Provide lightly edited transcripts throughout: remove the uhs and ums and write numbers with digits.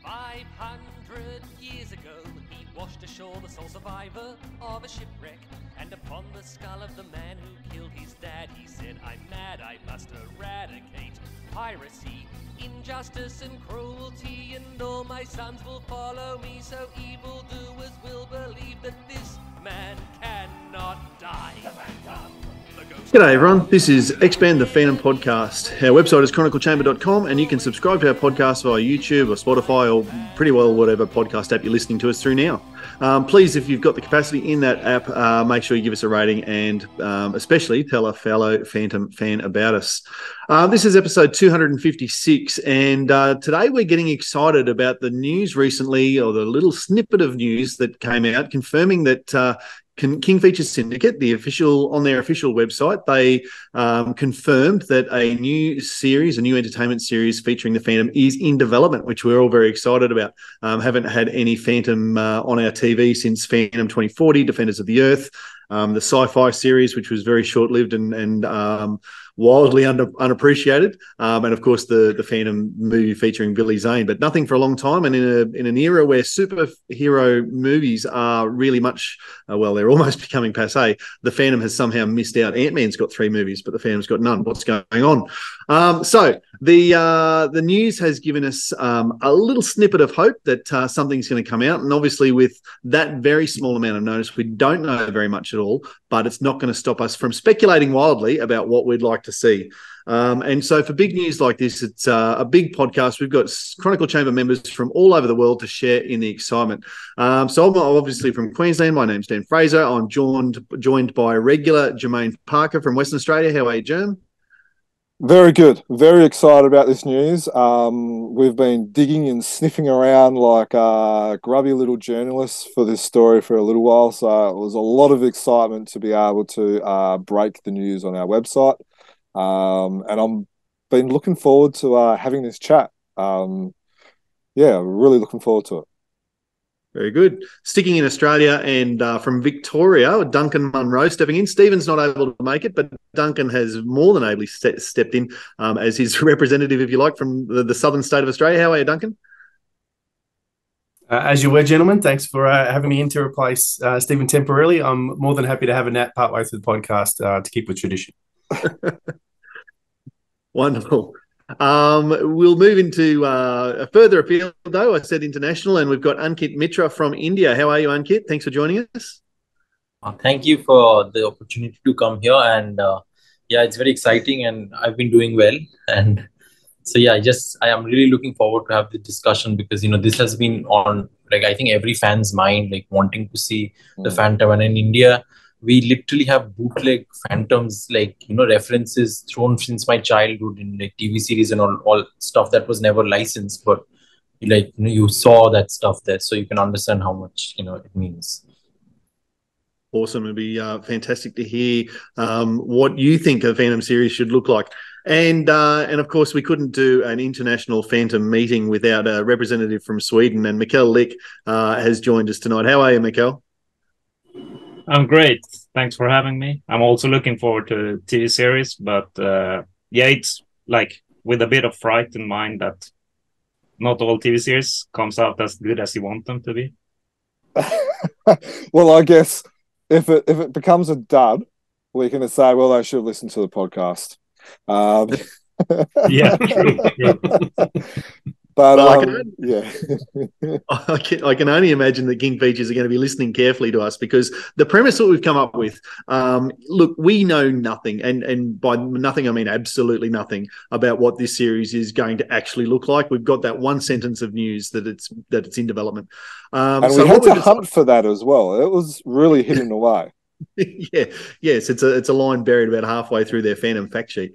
500 years ago, he washed ashore the sole survivor of a shipwreck. And upon the skull of the man who killed his dad, he said, I'm mad, I must eradicate piracy, injustice and cruelty, and all my sons will follow me, so evildoers will believe that this man cannot die. The Phantom. G'day everyone, this is Expand the Phantom podcast. Our website is chroniclechamber.com and you can subscribe to our podcast via YouTube or Spotify or pretty well whatever podcast app you're listening to us through now. Please, if you've got the capacity in that app, make sure you give us a rating and especially tell a fellow Phantom fan about us. This is episode 256 and today we're getting excited about the news recently, or the little snippet of news that came out confirming that King Features Syndicate, on their official website, they confirmed that a new entertainment series featuring the Phantom is in development, which we're all very excited about. Haven't had any Phantom on our TV since Phantom 2040, Defenders of the Earth, the sci-fi series, which was very short-lived and wildly unappreciated, and of course the Phantom movie featuring Billy Zane, but nothing for a long time. And in an era where superhero movies are really much, they're almost becoming passe, the Phantom has somehow missed out. Ant-Man's got 3 movies, but the Phantom's got none. What's going on? So the news has given us a little snippet of hope that something's going to come out, and obviously with that very small amount of notice, we don't know very much at all, but it's not going to stop us from speculating wildly about what we'd like to see. And so for big news like this, it's a big podcast. We've got Chronicle Chamber members from all over the world to share in the excitement. So I'm obviously from Queensland. My name's Dan Fraser. I'm joined by regular Jermayn Parker from Western Australia. How are you, Jerm? Very good. Very excited about this news. We've been digging and sniffing around like grubby little journalists for this story for a little while. So it was a lot of excitement to be able to break the news on our website. And I'm been looking forward to having this chat. Really looking forward to it. Very good. Sticking in Australia and from Victoria, Duncan Munro stepping in. Stephen's not able to make it, but Duncan has more than ably stepped in as his representative, if you like, from the southern state of Australia. How are you, Duncan? As you were, gentlemen. Thanks for having me in to replace Stephen temporarily. I'm more than happy to have a nap partway through the podcast to keep with tradition. Wonderful. We'll move into a further afield, though. I said international, and we've got Ankit Mitra from India. How are you, Ankit? Thanks for joining us. Thank you for the opportunity to come here, and it's very exciting, and I've been doing well. And so I am really looking forward to have the discussion, because this has been on I think every fan's mind, wanting to see the Phantom. And in India, we literally have bootleg Phantoms, references thrown since my childhood in TV series and all stuff that was never licensed, but you saw that stuff there, so you can understand how much it means. Awesome. It'd be fantastic to hear what you think a Phantom series should look like. And of course, we couldn't do an international Phantom meeting without a representative from Sweden, and Mikael Lyck has joined us tonight. How are you, Mikael? I'm great. Thanks for having me. I'm also looking forward to the TV series, but it's with a bit of fright in mind that not all TV series comes out as good as you want them to be. Well, I guess if it becomes a dud, we're going to say, well, they should listen to the podcast. Yeah, true. But I can only imagine that King Features are going to be listening carefully to us, because the premise that we've come up with, look, we know nothing, and by nothing I mean absolutely nothing, about what this series is going to actually look like. We've got that one sentence of news that it's in development, and so we had to hunt for that as well. It was really hidden away. Yes, it's a line buried about halfway through their Phantom fact sheet.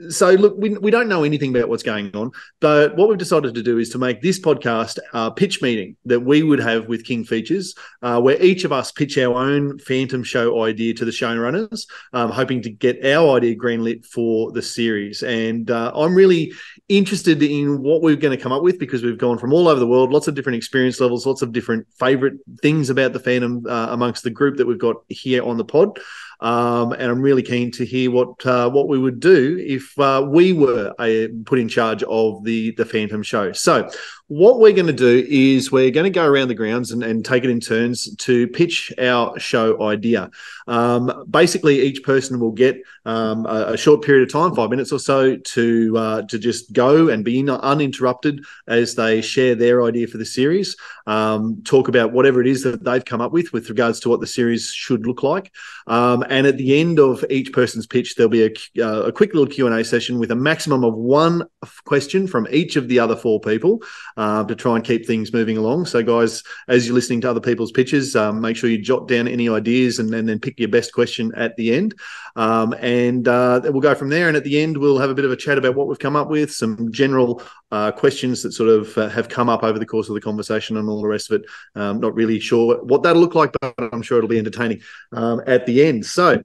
So, look, we don't know anything about what's going on, but what we've decided to do is to make this podcast a pitch meeting that we would have with King Features, where each of us pitch our own Phantom show idea to the showrunners, hoping to get our idea greenlit for the series. And I'm really interested in what we're going to come up with, because we've gone from all over the world, lots of different experience levels, lots of different favourite things about the Phantom amongst the group that we've got here on the pod. and I'm really keen to hear what we would do if we were put in charge of the Phantom show. So what we're going to do is we're going to go around the grounds and take it in turns to pitch our show idea. Basically, each person will get a short period of time, 5 minutes or so, to just go and be uninterrupted as they share their idea for the series, talk about whatever it is that they've come up with regards to what the series should look like. And at the end of each person's pitch, there'll be a quick little Q&A session with a maximum of one question from each of the other four people to try and keep things moving along. So, guys, as you're listening to other people's pitches, make sure you jot down any ideas and then pick your best question at the end. And we'll go from there. And at the end, we'll have a bit of a chat about what we've come up with, some general questions that sort of have come up over the course of the conversation and all the rest of it. Not really sure what that'll look like, but I'm sure it'll be entertaining at the end. So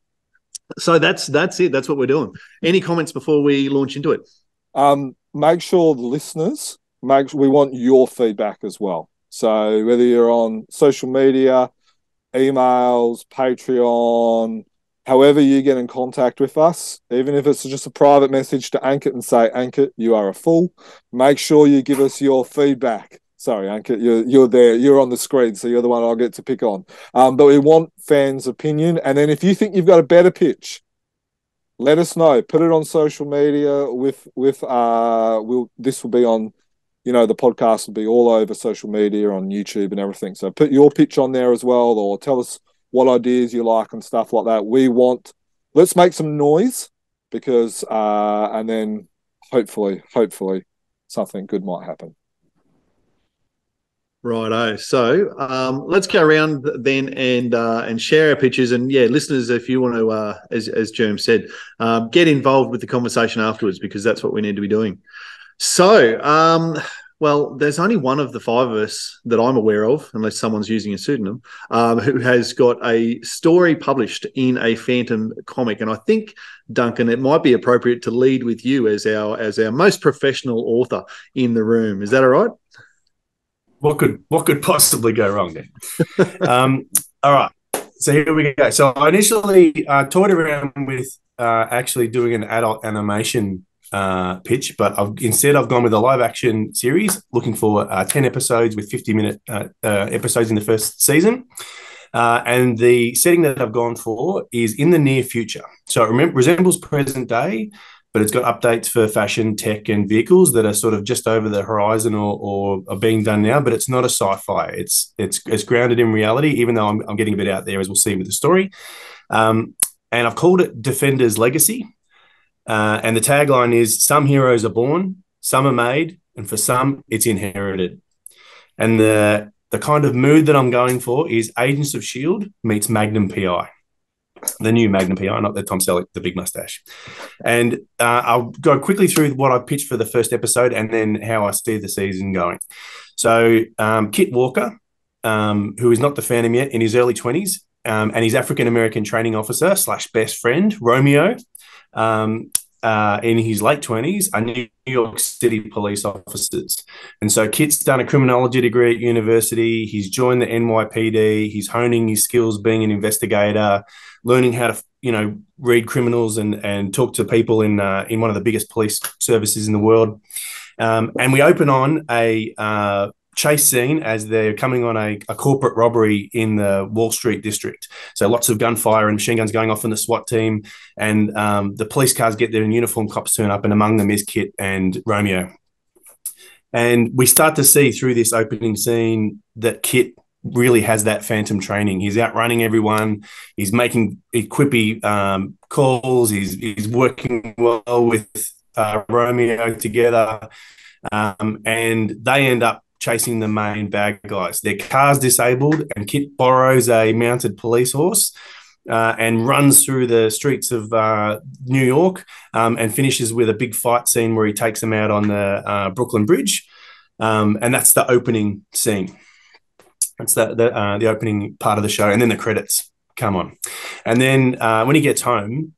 that's it. That's what we're doing. Any comments before we launch into it? Make sure the listeners, we want your feedback as well. So whether you're on social media, emails, Patreon, however you get in contact with us, even if it's just a private message to Ankit and say, Ankit, you are a fool, make sure you give us your feedback. Sorry, Ankit, you're there. You're on the screen, so you're the one I'll get to pick on. But we want fans' opinion. And then if you think you've got a better pitch, let us know. Put it on social media. This will be on, the podcast will be all over social media, on YouTube and everything. So put your pitch on there as well, or tell us what ideas you like and stuff like that. Let's make some noise, because and then hopefully something good might happen. Righto. So let's go around then and share our pitches. And yeah, listeners, if you want to, as Jerm said, get involved with the conversation afterwards, because that's what we need to be doing. So, well, there's only one of the five of us that I'm aware of, unless someone's using a pseudonym, who has got a story published in a Phantom comic. And I think, Duncan, it might be appropriate to lead with you as our most professional author in the room. Is that all right? What could possibly go wrong there? All right, so here we go. So I initially toyed around with actually doing an adult animation pitch, but I've gone with a live action series, looking for 10 episodes with 50-minute episodes in the first season. And the setting that I've gone for is in the near future. So it resembles present day, but it's got updates for fashion, tech, and vehicles that are sort of just over the horizon or are being done now. But it's not a sci-fi. It's grounded in reality, even though I'm getting a bit out there, as we'll see with the story. And I've called it Defender's Legacy. And the tagline is, some heroes are born, some are made, and for some, it's inherited. And the kind of mood that I'm going for is Agents of S.H.I.E.L.D. meets Magnum P.I., the new Magnum P.I., not the Tom Selleck, the big mustache. And I'll go quickly through what I pitched for the first episode and then how I see the season going. So Kit Walker, who is not the Phantom yet, in his early 20s, and his African-American training officer / best friend, Romeo, in his late 20s, are New York City police officers. And so Kit's done a criminology degree at university. He's joined the NYPD. He's honing his skills being an investigator, learning how to, read criminals and talk to people in one of the biggest police services in the world. And we open on a chase scene as they're coming on a corporate robbery in the Wall Street district. So lots of gunfire and machine guns going off in the SWAT team, and the police cars get there and uniformed cops turn up, and among them is Kit and Romeo. And we start to see through this opening scene that Kit really has that Phantom training. He's outrunning everyone. He's making quippy calls. He's working well with Romeo together, and they end up chasing the main bad guys. Their car's disabled, and Kit borrows a mounted police horse and runs through the streets of New York and finishes with a big fight scene where he takes them out on the Brooklyn Bridge. And that's the opening scene. That's the opening part of the show. And then the credits come on. And then when he gets home,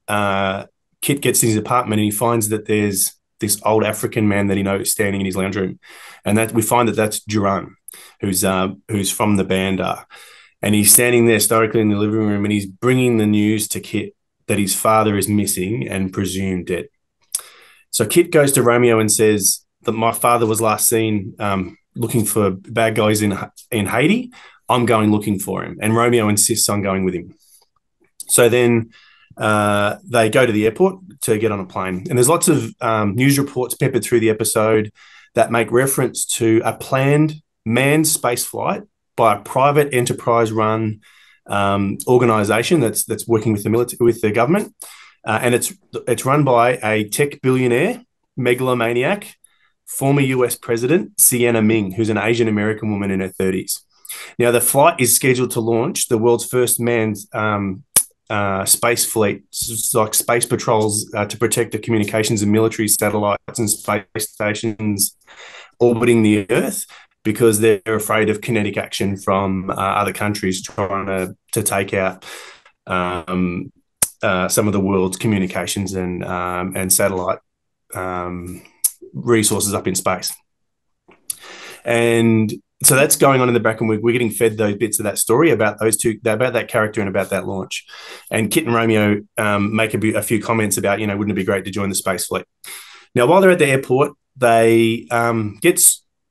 Kit gets in his apartment and he finds that there's this old African man that he knows standing in his lounge room. And that we find that that's Duran, who's from the band. And he's standing there stoically in the living room, and he's bringing the news to Kit that his father is missing and presumed dead. So Kit goes to Romeo and says that my father was last seen looking for bad guys in Haiti. I'm going looking for him. And Romeo insists on going with him. So then they go to the airport to get on a plane. And there's lots of news reports peppered through the episode that make reference to a planned manned space flight by a private enterprise-run organisation that's working with the military, with the government, and it's run by a tech billionaire, megalomaniac, former US president Sienna Ming, who's an Asian American woman in her 30s. Now, the flight is scheduled to launch the world's first manned space fleet, like space patrols to protect the communications and military satellites and space stations orbiting the Earth, because they're afraid of kinetic action from other countries trying to take out some of the world's communications and satellite resources up in space. And so that's going on in the background. We're getting fed those bits of that story about those two, about that character and about that launch. And Kit and Romeo make a few comments about, wouldn't it be great to join the space fleet? Now, while they're at the airport, they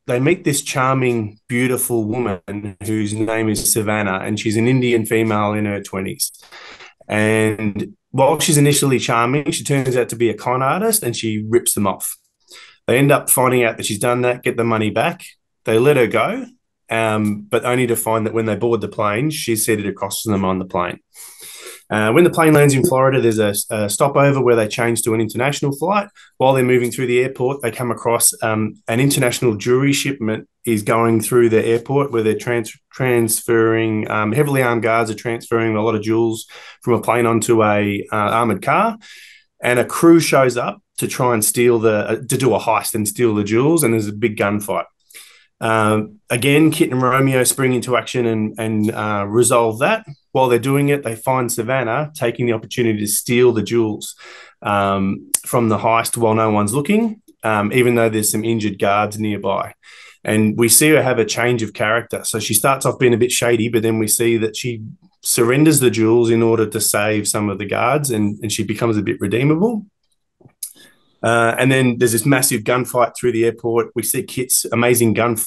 meet this charming, beautiful woman whose name is Savannah, and she's an Indian female in her 20s. And while she's initially charming, she turns out to be a con artist, and she rips them off. They end up finding out that she's done that, get the money back. They let her go, but only to find that when they board the plane, she's seated across from them on the plane. When the plane lands in Florida, there's a stopover where they change to an international flight. While they're moving through the airport, they come across an international jewelry shipment is going through the airport, where they're transferring, heavily armed guards are transferring a lot of jewels from a plane onto a armored car. And a crew shows up to try and to do a heist and steal the jewels, and there's a big gunfight. Again, Kit and Romeo spring into action and resolve that. While they're doing it, they find Savannah taking the opportunity to steal the jewels from the heist while no one's looking, even though there's some injured guards nearby. And we see her have a change of character. So she starts off being a bit shady, but then we see that she surrenders the jewels in order to save some of the guards, and she becomes a bit redeemable. And then there's this massive gunfight through the airport. We see Kit's amazing gun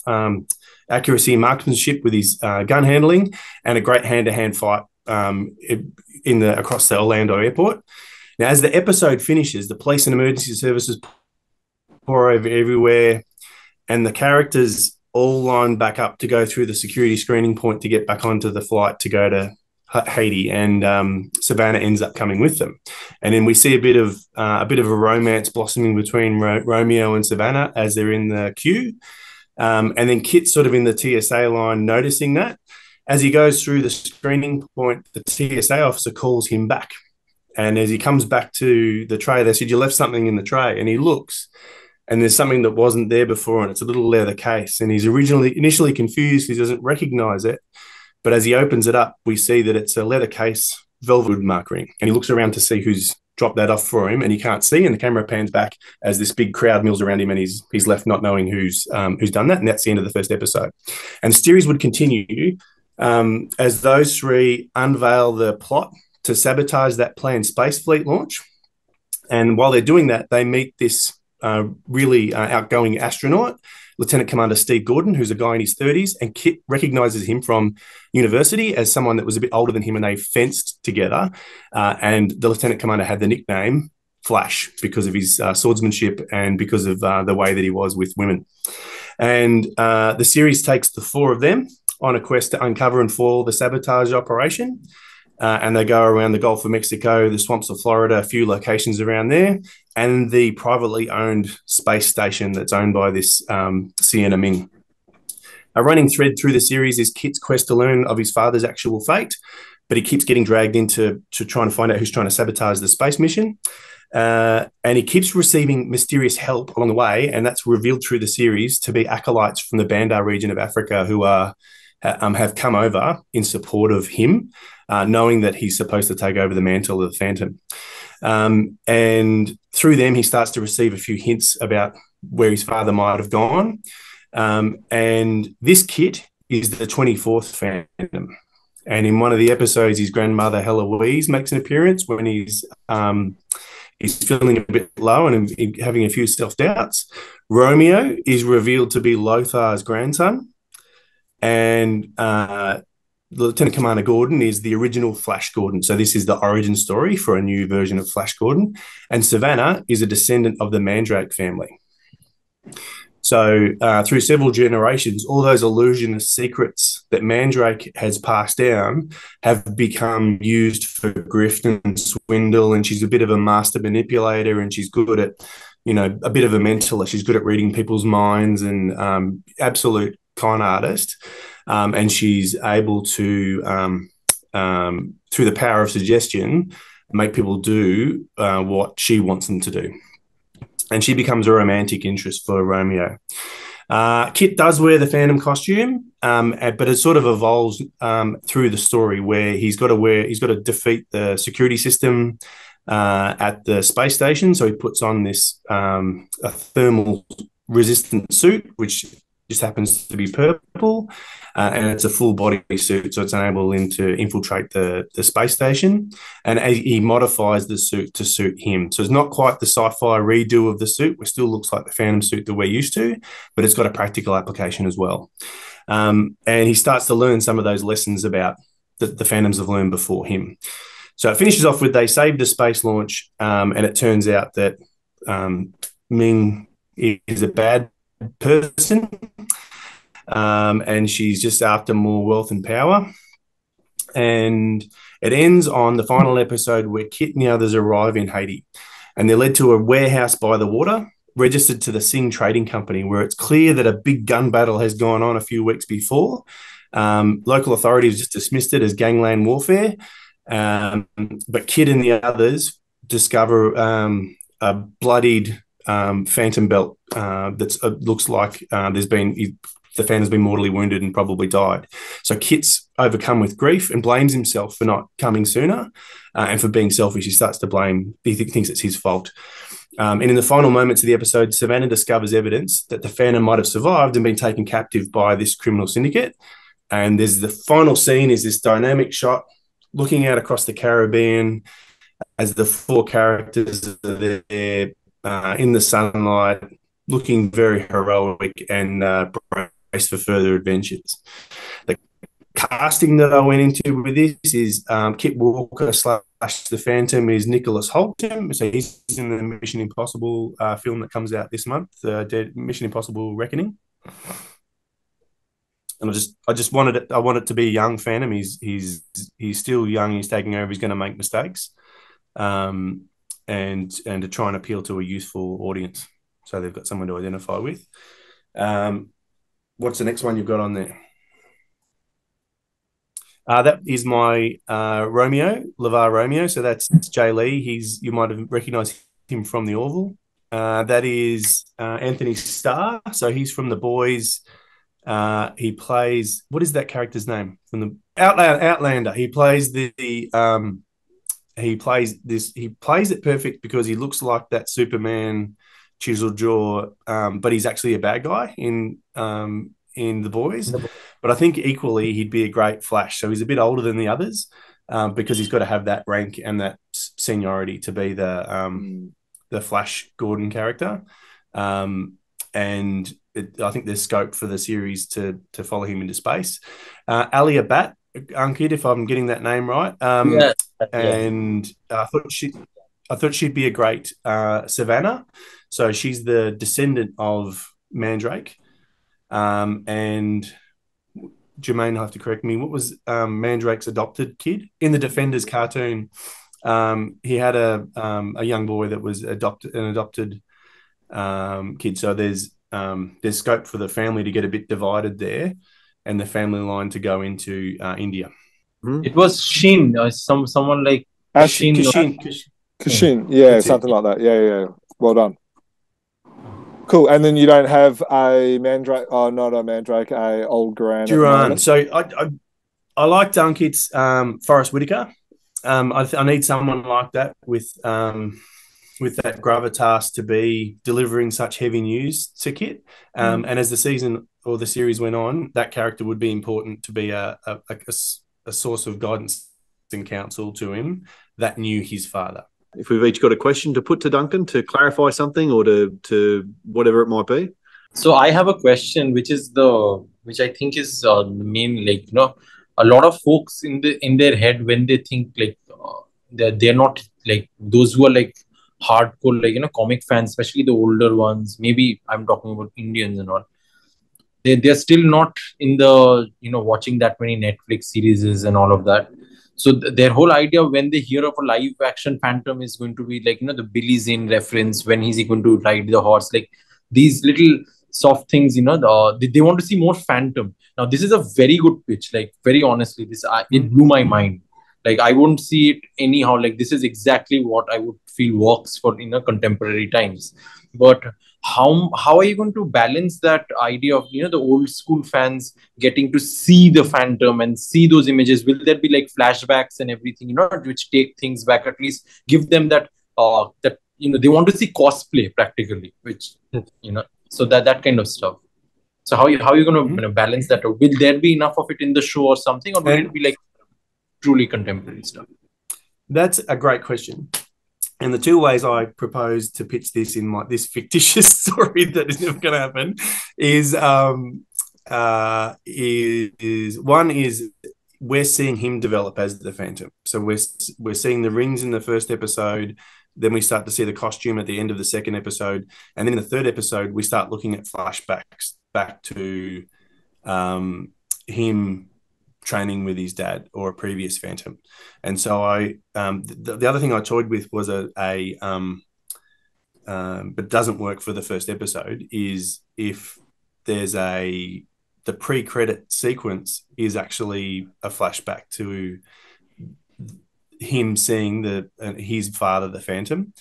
accuracy and marksmanship with his gun handling, and a great hand-to-hand fight across the Orlando airport. Now, as the episode finishes, the police and emergency services pour over everywhere, and the characters all line back up to go through the security screening point to get back onto the flight to go to Haiti, and Savannah ends up coming with them. And then we see a bit of a romance blossoming between Romeo and Savannah as they're in the queue. And then Kit's sort of in the TSA line noticing that. As he goes through the screening point, the TSA officer calls him back. And as he comes back to the tray, they said, "You left something in the tray." And he looks, and there's something that wasn't there before, and it's a little leather case. And he's initially confused. He doesn't recognize it. But as he opens it up, we see that it's a leather case, velvet mark ring. And he looks around to see who's dropped that off for him, and he can't see. And the camera pans back as this big crowd mills around him, and he's left not knowing who's done that. And that's the end of the first episode. And the series would continue as those three unveil the plot to sabotage that planned space fleet launch. And while they're doing that, they meet this really outgoing astronaut, Lieutenant Commander Steve Gordon, who's a guy in his 30s, and Kit recognizes him from university as someone that was a bit older than him, and they fenced together. And the Lieutenant Commander had the nickname Flash because of his swordsmanship and because of the way that he was with women. And the series takes the four of them on a quest to uncover and foil the sabotage operation. And they go around the Gulf of Mexico, the swamps of Florida, a few locations around there, and the privately owned space station that's owned by this Sienna Ming. A running thread through the series is Kit's quest to learn of his father's actual fate, but he keeps getting dragged into trying to find out who's trying to sabotage the space mission. And he keeps receiving mysterious help along the way, and that's revealed through the series to be acolytes from the Bandar region of Africa who have come over in support of him, knowing that he's supposed to take over the mantle of the Phantom. And through them, he starts to receive a few hints about where his father might have gone. And this Kit is the 24th Phantom. And in one of the episodes, his grandmother Heloise makes an appearance when he's feeling a bit low and having a few self-doubts. Romeo is revealed to be Lothar's grandson, and Lieutenant Commander Gordon is the original Flash Gordon. So this is the origin story for a new version of Flash Gordon. And Savannah is a descendant of the Mandrake family. So through several generations, all those illusionist secrets that Mandrake has passed down have become used for grift and swindle, and she's a bit of a master manipulator, and she's good at, a bit of a mentalist. She's good at reading people's minds, and absolute con artist. And she's able to, through the power of suggestion, make people do what she wants them to do. And she becomes a romantic interest for Romeo. Kit does wear the Phantom costume, but it sort of evolves through the story, where he's got to defeat the security system at the space station. So he puts on this a thermal resistant suit, which just happens to be purple, and it's a full body suit, so it's enabling him to infiltrate the space station, and he modifies the suit to suit him. So it's not quite the sci-fi redo of the suit, which still looks like the Phantom suit that we're used to, but it's got a practical application as well. And he starts to learn some of those lessons about that the Phantoms have learned before him. So it finishes off with they saved the space launch, and it turns out that Ming is a bad person, and she's just after more wealth and power. And it ends on the final episode where Kit and the others arrive in Haiti, and they're led to a warehouse by the water registered to the Sing Trading Company, where it's clear that a big gun battle has gone on a few weeks before. Local authorities just dismissed it as gangland warfare, but Kit and the others discover a bloodied Phantom belt that looks like the Phantom's been mortally wounded and probably died. So Kit's overcome with grief and blames himself for not coming sooner, and for being selfish. He starts to blame. He thinks it's his fault. And in the final moments of the episode, Savannah discovers evidence that the Phantom might have survived and been taken captive by this criminal syndicate. And there's the final scene is this dynamic shot looking out across the Caribbean as the four characters are there in the sunlight, looking very heroic and braced for further adventures. The casting that I went into with this is Kit Walker / the Phantom is Nicholas Holton. So he's in the Mission Impossible film that comes out this month, Mission Impossible Reckoning. And I just wanted it. I want it to be a young Phantom. He's still young. He's taking over. He's going to make mistakes. And to try and appeal to a youthful audience, so they've got someone to identify with. What's the next one you've got on there? That is my Romeo, LeVar Romeo. So that's Jay Lee. You might have recognised him from The Orville. That is Anthony Starr. So he's from The Boys. He plays, what is that character's name from the Outlander? He plays He plays it perfect because he looks like that Superman chiseled jaw, but he's actually a bad guy in The Boys. But I think equally he'd be a great Flash. So he's a bit older than the others, because he's got to have that rank and that seniority to be the Flash Gordon character. And I think there's scope for the series to follow him into space. Alia Bat, Ankit, if I'm getting that name right. And I thought she'd be a great Savannah. So she's the descendant of Mandrake. And Jermayn will have to correct me. What was Mandrake's adopted kid in the Defenders cartoon? He had a young boy that was an adopted kid. So there's scope for the family to get a bit divided there, and the family line to go into India. It was Shin, or someone like Kashin. Yeah, something like that. Yeah. Well done. Cool. And then you don't have a Mandrake, not a Mandrake, a old Duran. Duran. So I liked Ankit's Forrest Whitaker. I need someone like that with that gravitas to be delivering such heavy news to Kit. And as the season or the series went on, that character would be important to be a a source of guidance and counsel to him that knew his father. If we've each got a question to put to Duncan to clarify something or to whatever it might be. So I have a question, which I think is the main, like, a lot of folks in their head when they think like they're not like those who are like hardcore, like, comic fans, especially the older ones. Maybe I'm talking about Indians and all. They're still not in the, watching that many Netflix series and all of that. So their whole idea when they hear of a live action Phantom is going to be like, the Billy Zane reference, when he's going to ride the horse, like these little soft things, they want to see more Phantom. Now, this is a very good pitch. Like, very honestly, it blew my mind. Like, I wouldn't see it anyhow. Like, this is exactly what I would feel works for, contemporary times. But how are you going to balance that idea of, the old school fans getting to see the Phantom and see those images? Will there be like flashbacks and everything, which take things back, at least give them that, they want to see cosplay practically, which, so that kind of stuff. So how are you going to balance that? Or will there be enough of it in the show or something? Or will it be like truly contemporary stuff? That's a great question. And the two ways I propose to pitch this in this fictitious story that is never going to happen is one is we're seeing him develop as the Phantom. So we're seeing the rings in the first episode. Then we start to see the costume at the end of the second episode. And then in the third episode, we start looking at flashbacks back to him training with his dad or a previous Phantom. And so the other thing I toyed with was but doesn't work for the first episode, is if there's the pre-credit sequence is actually a flashback to him seeing his father, the Phantom,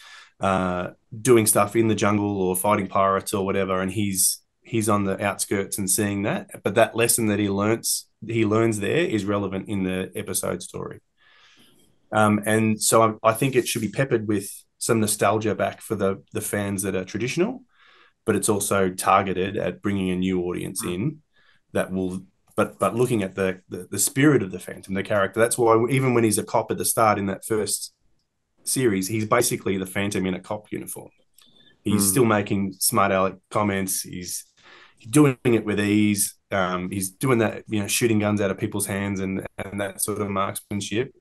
doing stuff in the jungle or fighting pirates or whatever, and he's on the outskirts and seeing that. But that lesson that he learns there is relevant in the episode story. And so I think it should be peppered with some nostalgia back for the fans that are traditional, but it's also targeted at bringing a new audience in that will, but looking at the spirit of the Phantom, the character. That's why even when he's a cop at the start in that first series, he's basically the Phantom in a cop uniform. He's still making smart aleck comments. He's doing it with ease. He's doing that, shooting guns out of people's hands and that sort of marksmanship.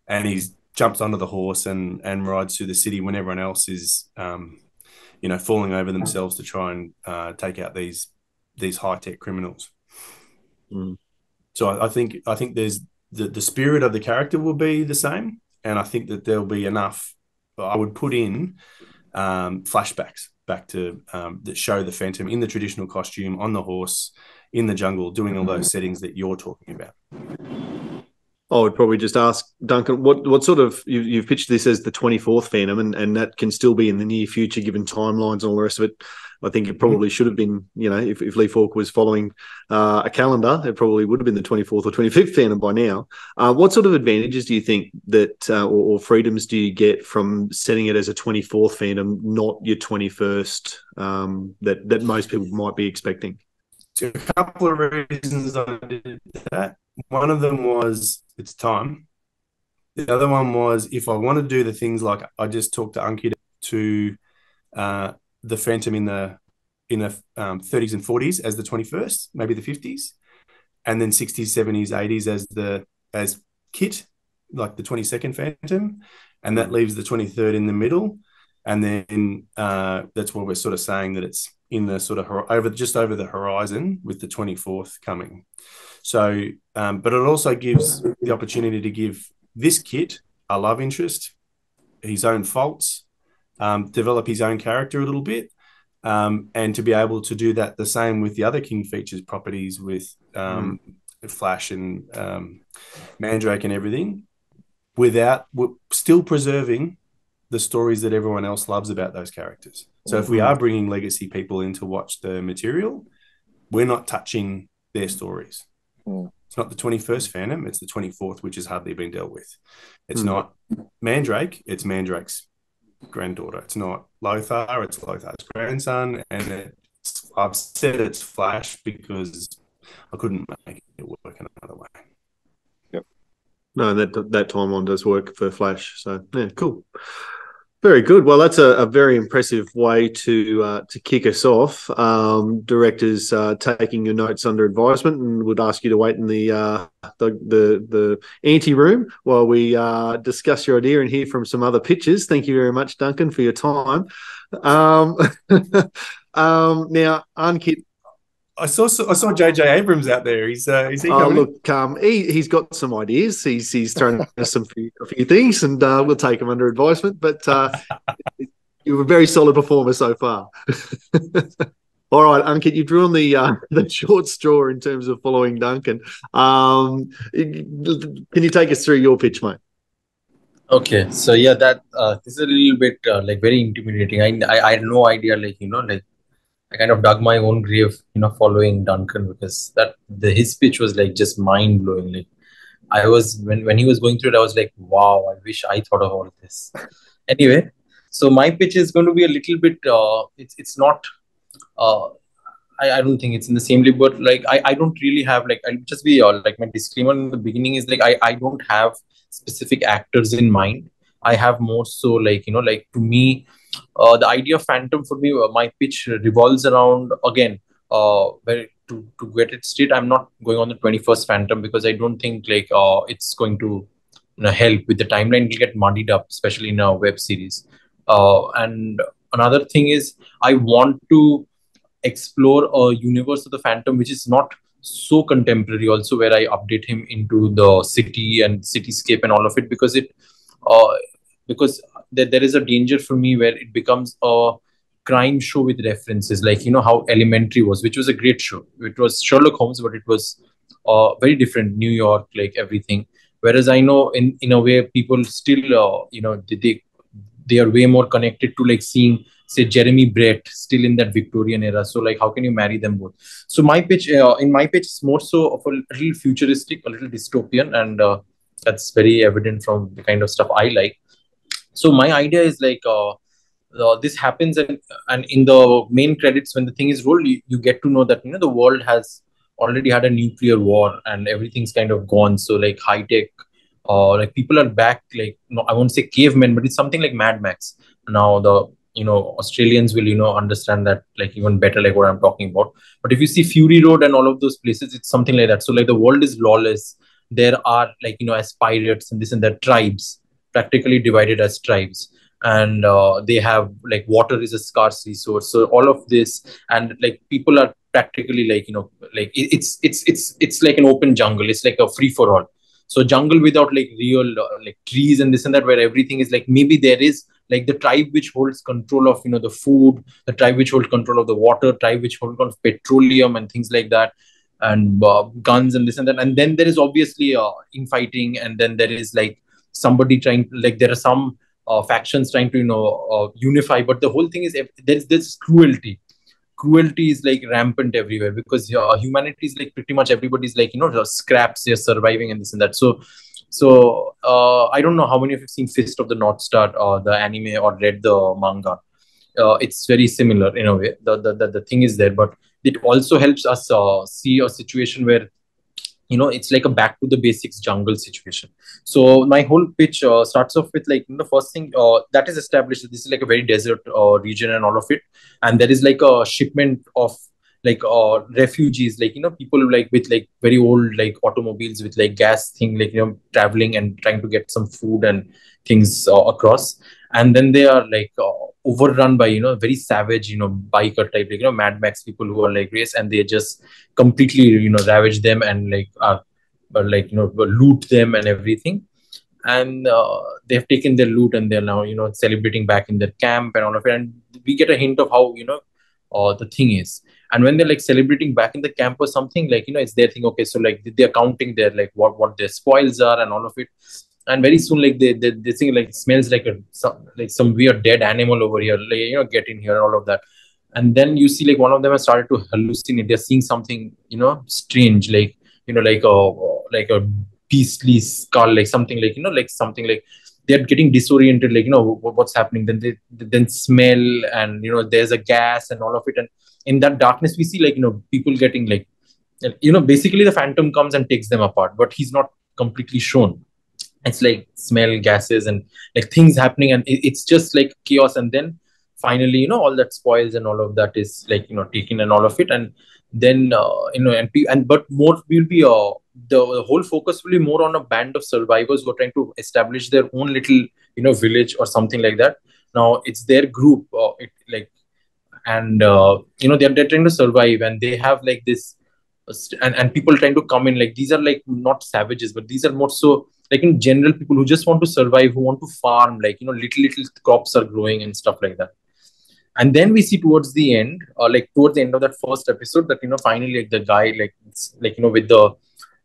And he's jumps onto the horse and rides through the city when everyone else is, falling over themselves to try and take out these high-tech criminals. So I think there's the spirit of the character will be the same, and I think that there'll be enough. I would put in flashbacks back to that show the Phantom in the traditional costume on the horse in the jungle, doing all those settings that you're talking about. I would probably just ask Duncan, what sort of, you've pitched this as the 24th Phantom, and that can still be in the near future given timelines and all the rest of it. I think it probably should have been, if Lee Falk was following a calendar, it probably would have been the 24th or 25th Phantom by now. What sort of advantages do you think that, or freedoms do you get from setting it as a 24th Phantom, not your 21st, that most people might be expecting? So a couple of reasons I did that. One of them was it's time. The other one was if I want to do the things like I just talked to Ankit to the Phantom in the 30s and 40s as the 21st, maybe the 50s, and then 60s, 70s, 80s as Kit, like the 22nd Phantom, and that leaves the 23rd in the middle, and then that's where we're sort of saying that it's in the sort of over the horizon with the 24th coming. So, but it also gives the opportunity to give this Kit a love interest, his own faults, develop his own character a little bit, and to be able to do that the same with the other King Features properties with Flash and Mandrake and everything, without still preserving the stories that everyone else loves about those characters. So if we are bringing legacy people in to watch the material, we're not touching their stories. It's not the 21st Phantom, it's the 24th, which has hardly been dealt with. It's not Mandrake, it's Mandrake's granddaughter. It's not Lothar, it's Lothar's grandson. And I've said it's Flash because I couldn't make it work another way. Yep. No, that timeline does work for Flash. So yeah, cool. Very good. Well, that's a very impressive way to kick us off. Directors taking your notes under advisement, and would ask you to wait in the ante room while we discuss your idea and hear from some other pitches. Thank you very much, Duncan, for your time. Now, Ankit. I saw JJ Abrams out there. Is he coming? Look, he's got some ideas. He's thrown us a few things, and we'll take them under advisement. But you're a very solid performer so far. All right, Ankit, you drew on the short straw in terms of following Duncan. Can you take us through your pitch, mate? Okay, so yeah, that this is a little bit like very intimidating. I had no idea, I kind of dug my own grave, following Duncan, because his pitch was like just mind blowing. Like I was when he was going through it, I was like, wow, I wish I thought of all this. Anyway, so my pitch is going to be a little bit. It's not. I don't think it's in the same league, but like I don't really have I'll just be like my disclaimer in the beginning is I don't have specific actors in mind. I have more so to me. The idea of Phantom for me, my pitch revolves around, again, to get it straight, I'm not going on the 21st Phantom, because I don't think it's going to help with the timeline. It'll get muddied up, especially in a web series. And another thing is, I want to explore a universe of the Phantom which is not so contemporary, also, where I update him into the city and cityscape and all of it, because there is a danger for me where it becomes a crime show with references, how Elementary was, which was a great show. It was Sherlock Holmes, but it was very different, New York, like everything. Whereas I know in a way people still, they are way more connected to seeing, say, Jeremy Brett still in that Victorian era. So how can you marry them both? So my pitch, is more so of a little futuristic, a little dystopian, and that's very evident from the kind of stuff I like. So my idea is this happens, and in the main credits, when the thing is rolled, you get to know that the world has already had a nuclear war and everything's kind of gone. So high tech, people are back. No, I won't say cavemen, but it's something like Mad Max. Now the Australians will understand that even better, what I'm talking about. But if you see Fury Road and all of those places, it's something like that. So the world is lawless. There are as pirates and this and that, tribes practically divided as tribes, and they have water is a scarce resource. So all of this, and people are practically it's like an open jungle. It's like a free for all. So jungle without real trees and this and that, where everything is maybe there is the tribe which holds control of the food, the tribe which holds control of the water, tribe which holds control of petroleum and things like that, and guns and this and that. And then there is obviously infighting, and then there is somebody trying, there are some factions trying to unify, but the whole thing is there's cruelty. Cruelty is rampant everywhere, because humanity is pretty much everybody's scraps, they're surviving and this and that. So I don't know how many of you have seen Fist of the North Star, the anime, or read the manga. It's very similar in a way. The thing is there, but it also helps us see a situation where it's like a back to the basics jungle situation. So my whole pitch starts off with the first thing that is established that this is a very desert region and all of it, and there is a shipment of refugees, people with very old automobiles with gas thing, traveling and trying to get some food and things across. And then they are overrun by very savage biker type Mad Max people who are race, and they just completely ravage them and loot them and everything. And they have taken their loot, and they're now celebrating back in their camp and all of it. And we get a hint of how the thing is. And when they're celebrating back in the camp or something, it's their thing. Okay, so they're counting their what their spoils are and all of it. And very soon, they think it smells like some weird dead animal over here. Get in here and all of that. And then you see one of them has started to hallucinate. They're seeing something strange, like a beastly skull, something something they're getting disoriented, what's happening. Then they smell, and there's a gas and all of it. And in that darkness, we see people getting basically the Phantom comes and takes them apart, but he's not completely shown. It's like smell, gases, and like things happening, and it's just like chaos. And then finally, all that spoils and all of that is like taken and all of it. And then but more will be the whole focus will be more on a band of survivors who are trying to establish their own little village or something like that. Now it's their group, and they're trying to survive, and they have like this and people trying to come in. Like, these are like not savages, but these are more so like in general people who just want to survive, who want to farm, like little crops are growing and stuff like that. And then we see towards the end, towards the end of that first episode, that finally, like, the guy, with the,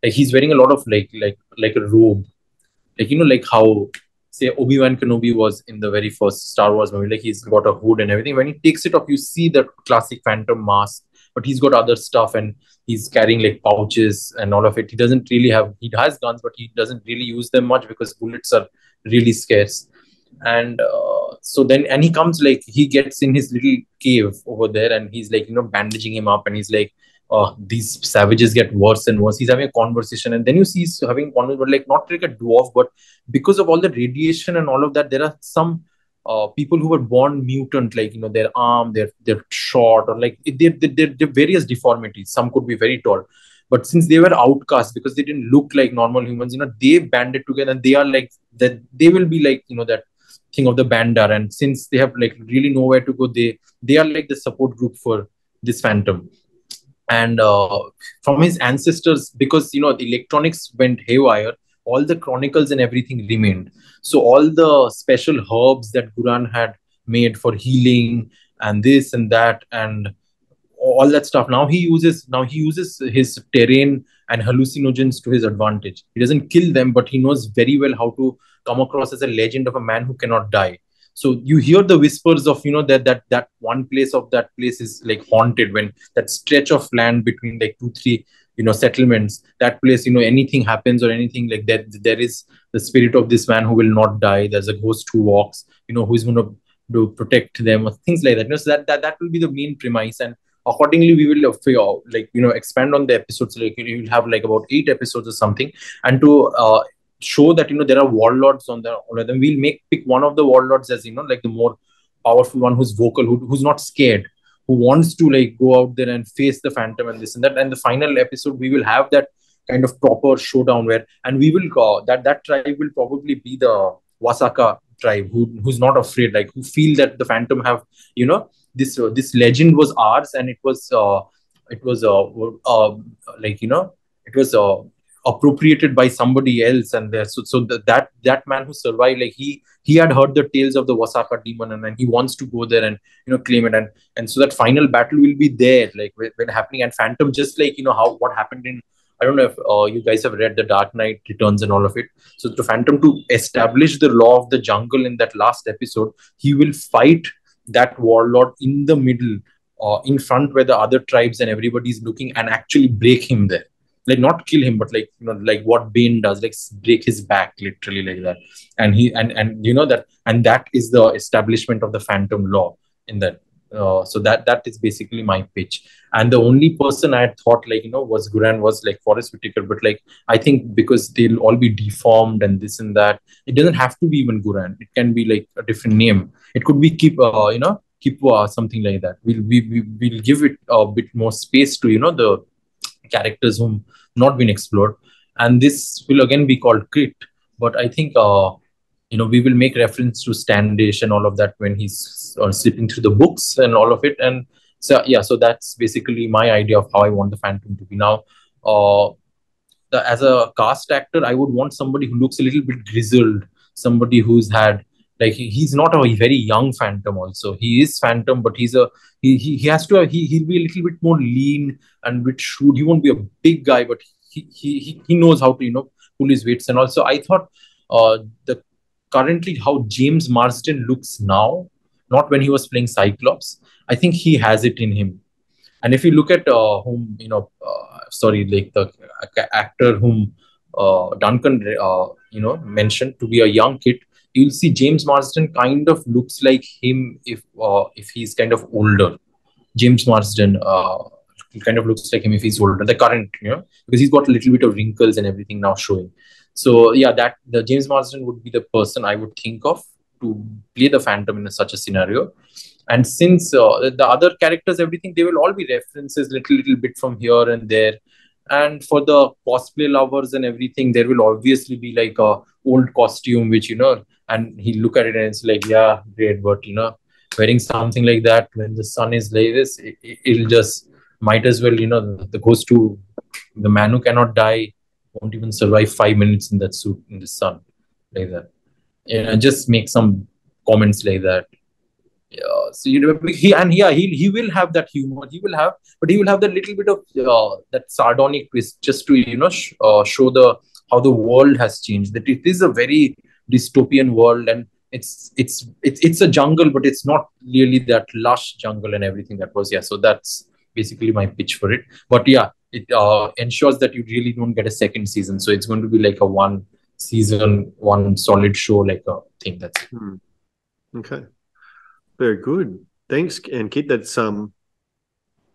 like, he's wearing a lot of like a robe, like how say Obi-Wan Kenobi was in the very first Star Wars movie. Like, he's got a hood and everything. When he takes it off, you see the classic Phantom mask, but he's got other stuff, and he's carrying like pouches and all of it. He doesn't really have, he has guns, but he doesn't really use them much because bullets are really scarce. And so then, and he comes, like, he gets in his little cave over there, and he's like, bandaging him up, and he's like, these savages get worse and worse. He's having a conversation, and then you see he's having a conversation, but like not like a dwarf, but because of all the radiation and all of that, there are some people who were born mutant, like, their arm, they're short, or like they're various deformities. Some could be very tall, but since they were outcast because they didn't look like normal humans, they banded together, and they are like that. They will be like, that thing of the bandar, and since they have like really nowhere to go, they are like the support group for this Phantom. And from his ancestors, because the electronics went haywire, all the chronicles and everything remained. So all the special herbs that Guran had made for healing and this and that and all that stuff, now he uses his terrain and hallucinogens to his advantage. He doesn't kill them, but he knows very well how to come across as a legend of a man who cannot die. So you hear the whispers of that one place of that place is like haunted. When that stretch of land between like 2-3 settlements, that place, anything happens or anything like that, there is the spirit of this man who will not die. There's a ghost who walks, who is going to protect them, or things like that. So that will be the main premise, and accordingly we will expand on the episodes. Like, you will have like about 8 episodes or something, and to show that there are warlords on them. We'll pick one of the warlords as like the more powerful one, who's vocal, who's not scared, who wants to like go out there and face the Phantom and this and that. And the final episode, we will have that kind of proper showdown where, and we will that tribe will probably be the Wasaka tribe, who's not afraid, like, who feel that the Phantom have this legend was ours, and it was appropriated by somebody else. And there, so that man who survived, like, he had heard the tales of the Wasaka demon, and then he wants to go there and claim it. And so that final battle will be there, like, when happening. And Phantom, just like what happened in, I don't know if you guys have read The Dark Knight Returns and all of it. So the Phantom, to establish the law of the jungle in that last episode, he will fight that warlord in the middle, in front, where the other tribes and everybody's looking, and actually break him there. Like, not kill him, but like, like what Bane does, like break his back, literally, like that. And he, and that, and that is the establishment of the Phantom law in that. So that is basically my pitch. And the only person I had thought, like, was Guran, was like Forrest Whitaker. But like, I think because they'll all be deformed and this and that, it doesn't have to be even Guran. It can be like a different name. It could be Kipwa, something like that. We'll give it a bit more space to, the characters whom not been explored. And this will again be called Crit. But I think, we will make reference to Standish and all of that when he's slipping through the books and all of it. And so, yeah, so that's basically my idea of how I want the Phantom to be. Now, as a cast actor, I would want somebody who looks a little bit grizzled, somebody who's had, like, he's not a very young Phantom also. He is Phantom, but he's he has to, he'll be a little bit more lean and bit shrewd. He won't be a big guy, but he knows how to, pull his weights. And also, I thought currently how James Marsden looks now, not when he was playing Cyclops, I think he has it in him. And if you look at the actor whom Duncan mentioned to be a young kid, you'll see James Marsden kind of looks like him if he's kind of older. James Marsden kind of looks like him if he's older. The current, because he's got a little bit of wrinkles and everything now showing. So yeah, that the James Marsden would be the person I would think of to play the Phantom in such a scenario. And since the other characters, everything, they will all be references, little bit from here and there. And for the cosplay lovers and everything, there will obviously be like a old costume, which, and he look at it and it's like, yeah, great, but wearing something like that when the sun is like this, it'll just might as well, the goes to the man who cannot die won't even survive 5 minutes in that suit in the sun like that. Just make some comments like that. Yeah, so he will have that humor. But he will have that little bit of that sardonic twist, just to show how the world has changed. That it is a very dystopian world, and it's a jungle, but it's not really that lush jungle and everything that was. Yeah, so that's basically my pitch for it. But yeah, it ensures that you really don't get a second season. So it's going to be like a one season, one solid show, like a thing. That's it. Okay. Very good. Thanks, and Kit. That's the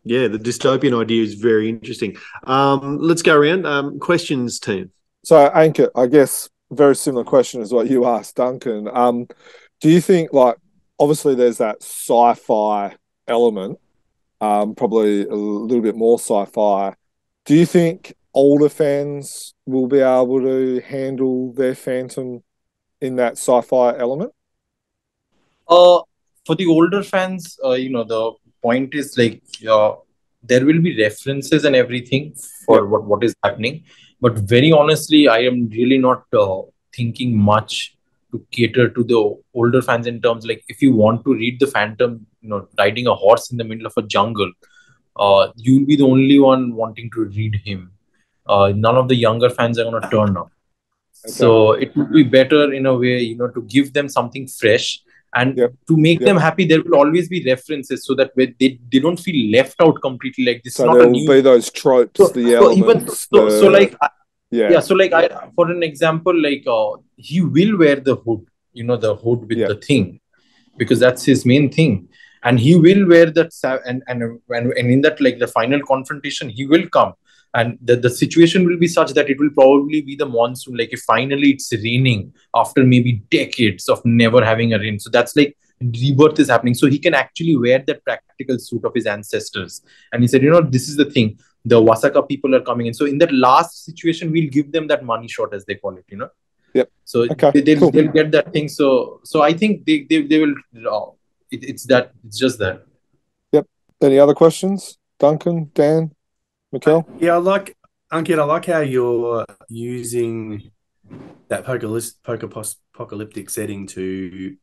dystopian idea is very interesting. Let's go around. Questions, team. So, Ankit, I guess very similar question as what you asked Duncan. Do you think, like, obviously there's that sci-fi element, probably a little bit more sci-fi. Do you think older fans will be able to handle their Phantom in that sci-fi element? For the older fans, the point is like there will be references and everything for what is happening. But very honestly, I am really not thinking much to cater to the older fans in terms like if you want to read the Phantom, riding a horse in the middle of a jungle, you'll be the only one wanting to read him. None of the younger fans are going to turn up. Okay. So it would be better in a way, to give them something fresh. And to make them happy, there will always be references so that they don't feel left out completely. Like this, so there will be those tropes, the elements. For an example, like he will wear the hood, the hood with the thing, because that's his main thing, and he will wear that. And in that, like the final confrontation, he will come. And the situation will be such that it will probably be the monsoon. Like if finally it's raining after maybe decades of never having a rain. So that's like rebirth is happening. So he can actually wear that practical suit of his ancestors. And he said, this is the thing. The Wasaka people are coming in. So in that last situation, we'll give them that money shot, as they call it, Yep. So they'll get that thing. So I think they will, it's just that. Yep. Any other questions? Duncan, Dan? Mikael? Yeah, Ankit, I like how you're using that post-apocalyptic setting to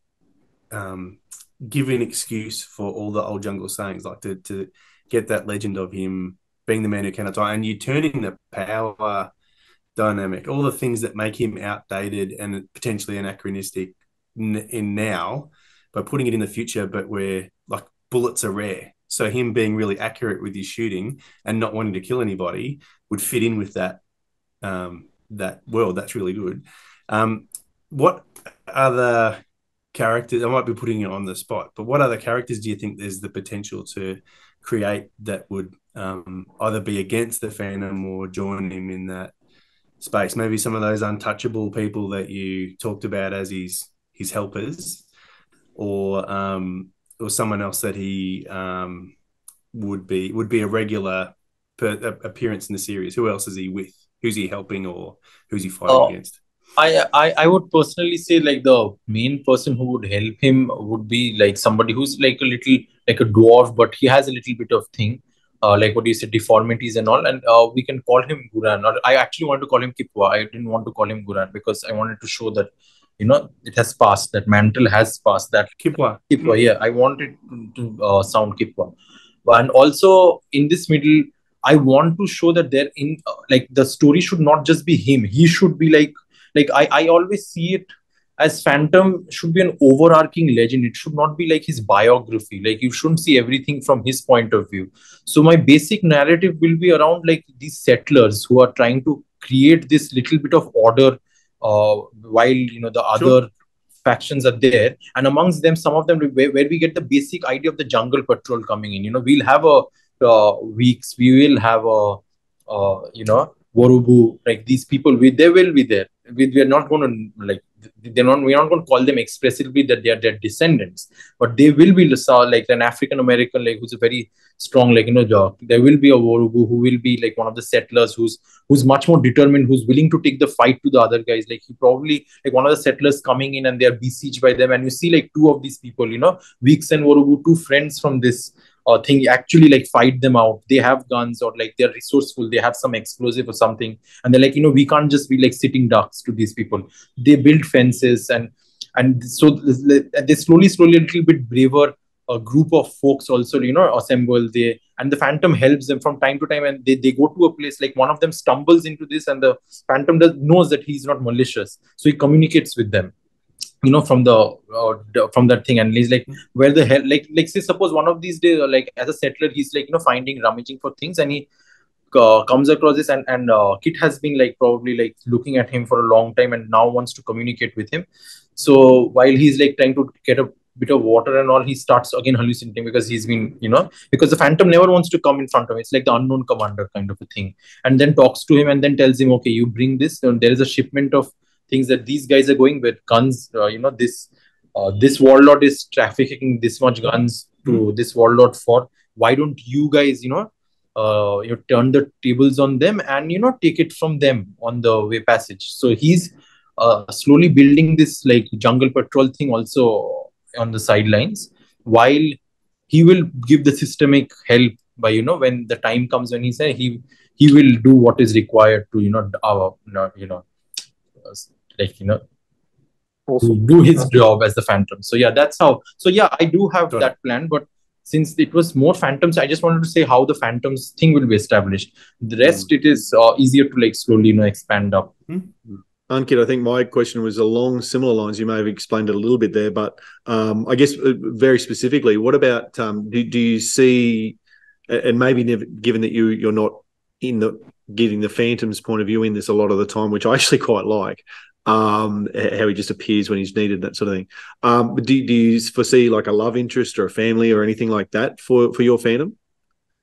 give an excuse for all the old jungle sayings, like to get that legend of him being the man who cannot die, and you turning the power dynamic, all the things that make him outdated and potentially anachronistic in now, by putting it in the future, but where like bullets are rare. So him being really accurate with his shooting and not wanting to kill anybody would fit in with that that world. That's really good. What other characters, I might be putting you on the spot, but what other characters do you think there's the potential to create that would either be against the Phantom or join him in that space? Maybe some of those untouchable people that you talked about as his helpers, or someone else that he would be a regular appearance in the series. Who else is he with? Who's he helping, or who's he fighting against? I would personally say like the main person who would help him would be like somebody who's like a little like a dwarf, but he has a little bit of thing, like what you said, deformities and all, and we can call him Guran. Or I actually want to call him Kipwa. I didn't want to call him Guran because I wanted to show that it has passed. That mantle has passed. That Kipwa. Yeah, I wanted to sound Kipwa, and also in this middle, I want to show that there in like the story should not just be him. He should be like I always see it as Phantom should be an overarching legend. It should not be like his biography. Like you shouldn't see everything from his point of view. So my basic narrative will be around like these settlers who are trying to create this little bit of order while the other factions are there, and amongst them some of them where we get the basic idea of the jungle patrol coming in. We'll have a weeks, we will have a Worubu, like these people, they will be there. we are not going to like we're not going to call them expressively that they are their descendants, but they will be like an African American, like who's a very strong, like there will be a Worugu who will be like one of the settlers who's much more determined, who's willing to take the fight to the other guys. Like he probably like one of the settlers coming in and they are besieged by them, and you see like two of these people, Weeks and Worugu, two friends from this thing, actually like fight them out. They have guns, or like they're resourceful, they have some explosive or something, and they're like, we can't just be like sitting ducks to these people. They build fences, and so they slowly a little bit braver, a group of folks also assemble. And the Phantom helps them from time to time, and they go to a place, like one of them stumbles into this, and the Phantom knows that he's not malicious, so he communicates with them from that thing, and he's like, where the hell, like say suppose one of these days, like as a settler, he's like rummaging for things, and he comes across this, and Kit has been like probably like looking at him for a long time and now wants to communicate with him. So while he's like trying to get a bit of water and all, he starts again hallucinating, because he's been because the Phantom never wants to come in front of him. It's like the unknown commander kind of a thing, and then talks to him and then tells him, okay, you bring this, and there is a shipment of things that these guys are going with guns. This warlord is trafficking this much guns to this warlord for. Why don't you guys, you turn the tables on them and take it from them on the way passage? So he's slowly building this like jungle patrol thing also on the sidelines, while he will give the systemic help by when the time comes, when he say he will do what is required to Awesome. do his job as the Phantom. So yeah, that's how. So yeah, I do have that plan, but since it was more Phantoms, I just wanted to say how the Phantoms thing will be established. The rest, it is easier to like slowly expand up. Ankit, I think my question was along similar lines. You may have explained it a little bit there, but I guess very specifically, what about do you see, and maybe given that you're not in getting the Phantom's point of view in this a lot of the time, which I actually quite like, how he just appears when he's needed, that sort of thing. But do you foresee like a love interest or a family or anything like that for your Phantom?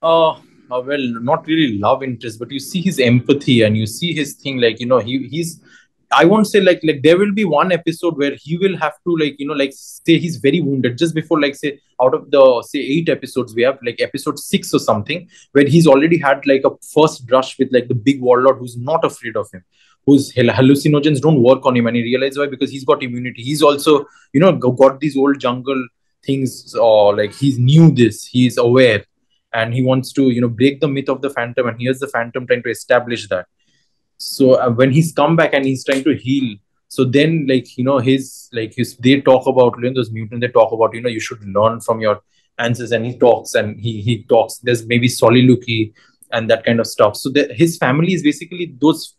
Well, not really love interest, but you see his empathy and you see his thing, like he's. I won't say like there will be one episode where he will have to like say he's very wounded just before, like say out of the 8 episodes we have, like episode 6 or something, where he's already had like a first brush with like the big warlord who's not afraid of him, whose hallucinogens don't work on him, and he realizes why, because he's got immunity. He's also got these old jungle things, or like he's knew this, he's aware, and he wants to break the myth of the Phantom, and here's the Phantom trying to establish that. So when he's come back and he's trying to heal, so then they talk about those mutants, they talk about you should learn from your ancestors, and he talks he talks. There's maybe Soliloquy and that kind of stuff. So his family is basically those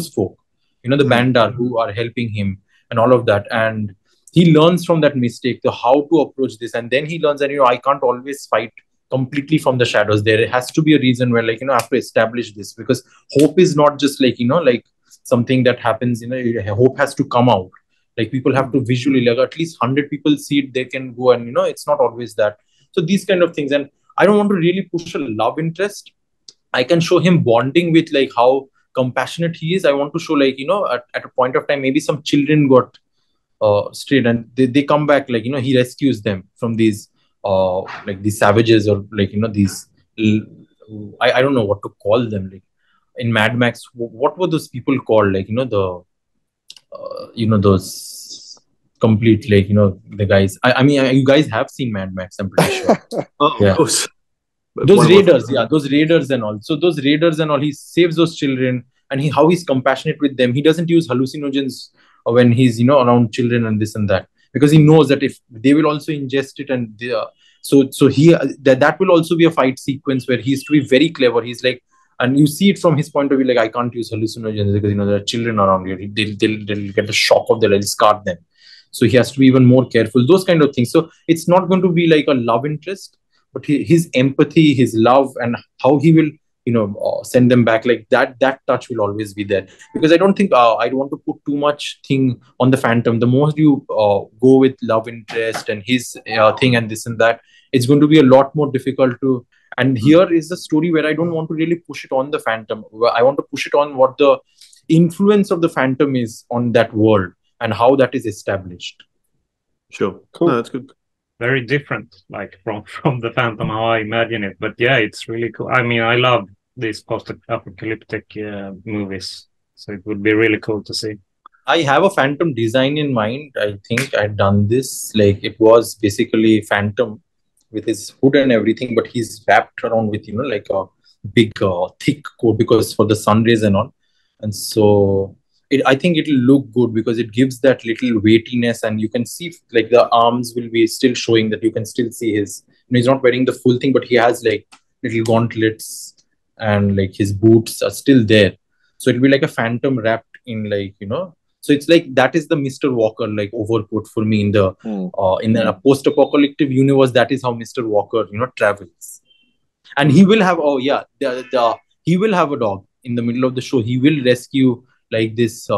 folk, the Bandar who are helping him and all of that, and he learns from that mistake how to approach this, and then he learns that I can't always fight completely from the shadows. There has to be a reason where I have to establish this, because hope is not just like something that happens. Hope has to come out. Like people have to visually, like at least 100 people see it, they can go, and it's not always that. So these kind of things, and I don't want to really push a love interest. I can show him bonding with like how compassionate he is. I want to show like at a point of time maybe some children got strayed, and they come back, like he rescues them from these like these savages, or like these I don't know what to call them. Like in Mad Max, what were those people called? Like those complete, like the guys. I mean, you guys have seen Mad Max, I'm pretty sure. Of course. Those raiders and all. So those raiders and all, he saves those children, and how he's compassionate with them. He doesn't use hallucinogens when he's around children and this and that, because he knows that if they will also ingest it, and so he that will also be a fight sequence where he's to be very clever. He's like, and you see it from his point of view, like I can't use hallucinogens because there are children around here. They'll get the shock of they'll scar them. So he has to be even more careful. Those kind of things. So it's not going to be like a love interest, but his empathy, his love, and how he will send them back, like that touch will always be there. Because I don't think I want to put too much thing on the Phantom. The more you go with love interest and his thing and this and that, it's going to be a lot more difficult to. And here is the story where I don't want to really push it on the Phantom. I want to push it on what the influence of the Phantom is on that world and how that is established. Sure. Cool. No, that's good. Very different, like from the Phantom, how I imagine it. But yeah, it's really cool. I mean, I love these post-apocalyptic movies, so it would be really cool to see. I have a Phantom design in mind. I think I've done this. Like, it was basically Phantom with his hood and everything, but he's wrapped around with, like a big, thick coat because for the sun rays and all. And so I think it'll look good because it gives that little weightiness, and you can see like the arms will be still showing that you can still see his. He's not wearing the full thing, but he has like little gauntlets and like his boots are still there. So it'll be like a Phantom wrapped in like, So it's like that is the Mr. Walker like overcoat for me in the post-apocalyptic universe. That is how Mr. Walker travels, and he will have he will have a dog in the middle of the show. He will rescue like this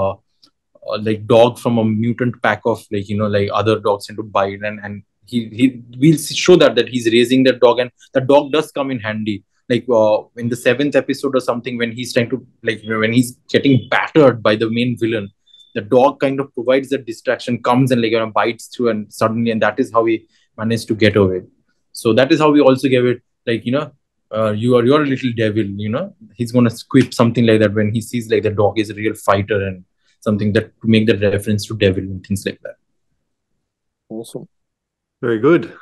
like dog from a mutant pack of like other dogs into bite, and he will show that he's raising that dog, and the dog does come in handy. Like in the 7th episode or something, when he's trying to when he's getting battered by the main villain, the dog kind of provides that distraction, comes and bites through, and suddenly, and that is how he managed to get away. So that is how we also gave it you're a little devil, he's gonna squip something like that when he sees like the dog is a real fighter and something that to make that reference to devil and things like that. Awesome. Very good.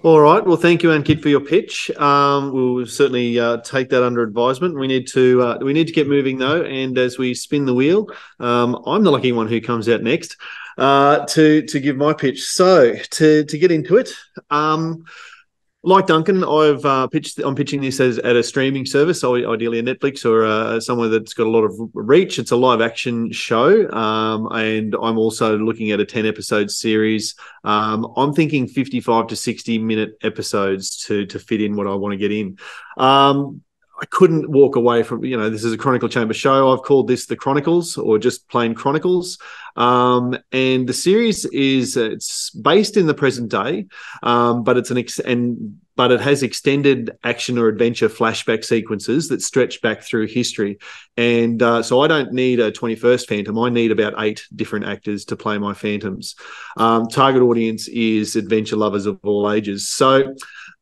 All right. Well, thank you, Ankit, for your pitch. We'll certainly take that under advisement. We need to get moving though, and as we spin the wheel, I'm the lucky one who comes out next to give my pitch. So to get into it, like Duncan, I'm pitching this as at a streaming service, so ideally a Netflix or somewhere that's got a lot of reach. It's a live action show, and I'm also looking at a 10-episode series. I'm thinking 55 to 60-minute episodes to fit in what I want to get in. I couldn't walk away from, this is a Chronicle Chamber show. I've called this The Chronicles or just plain Chronicles. And the series it's based in the present day, but it has extended action or adventure flashback sequences that stretch back through history. And so I don't need a 21st Phantom. I need about 8 different actors to play my Phantoms. Target audience is adventure lovers of all ages. So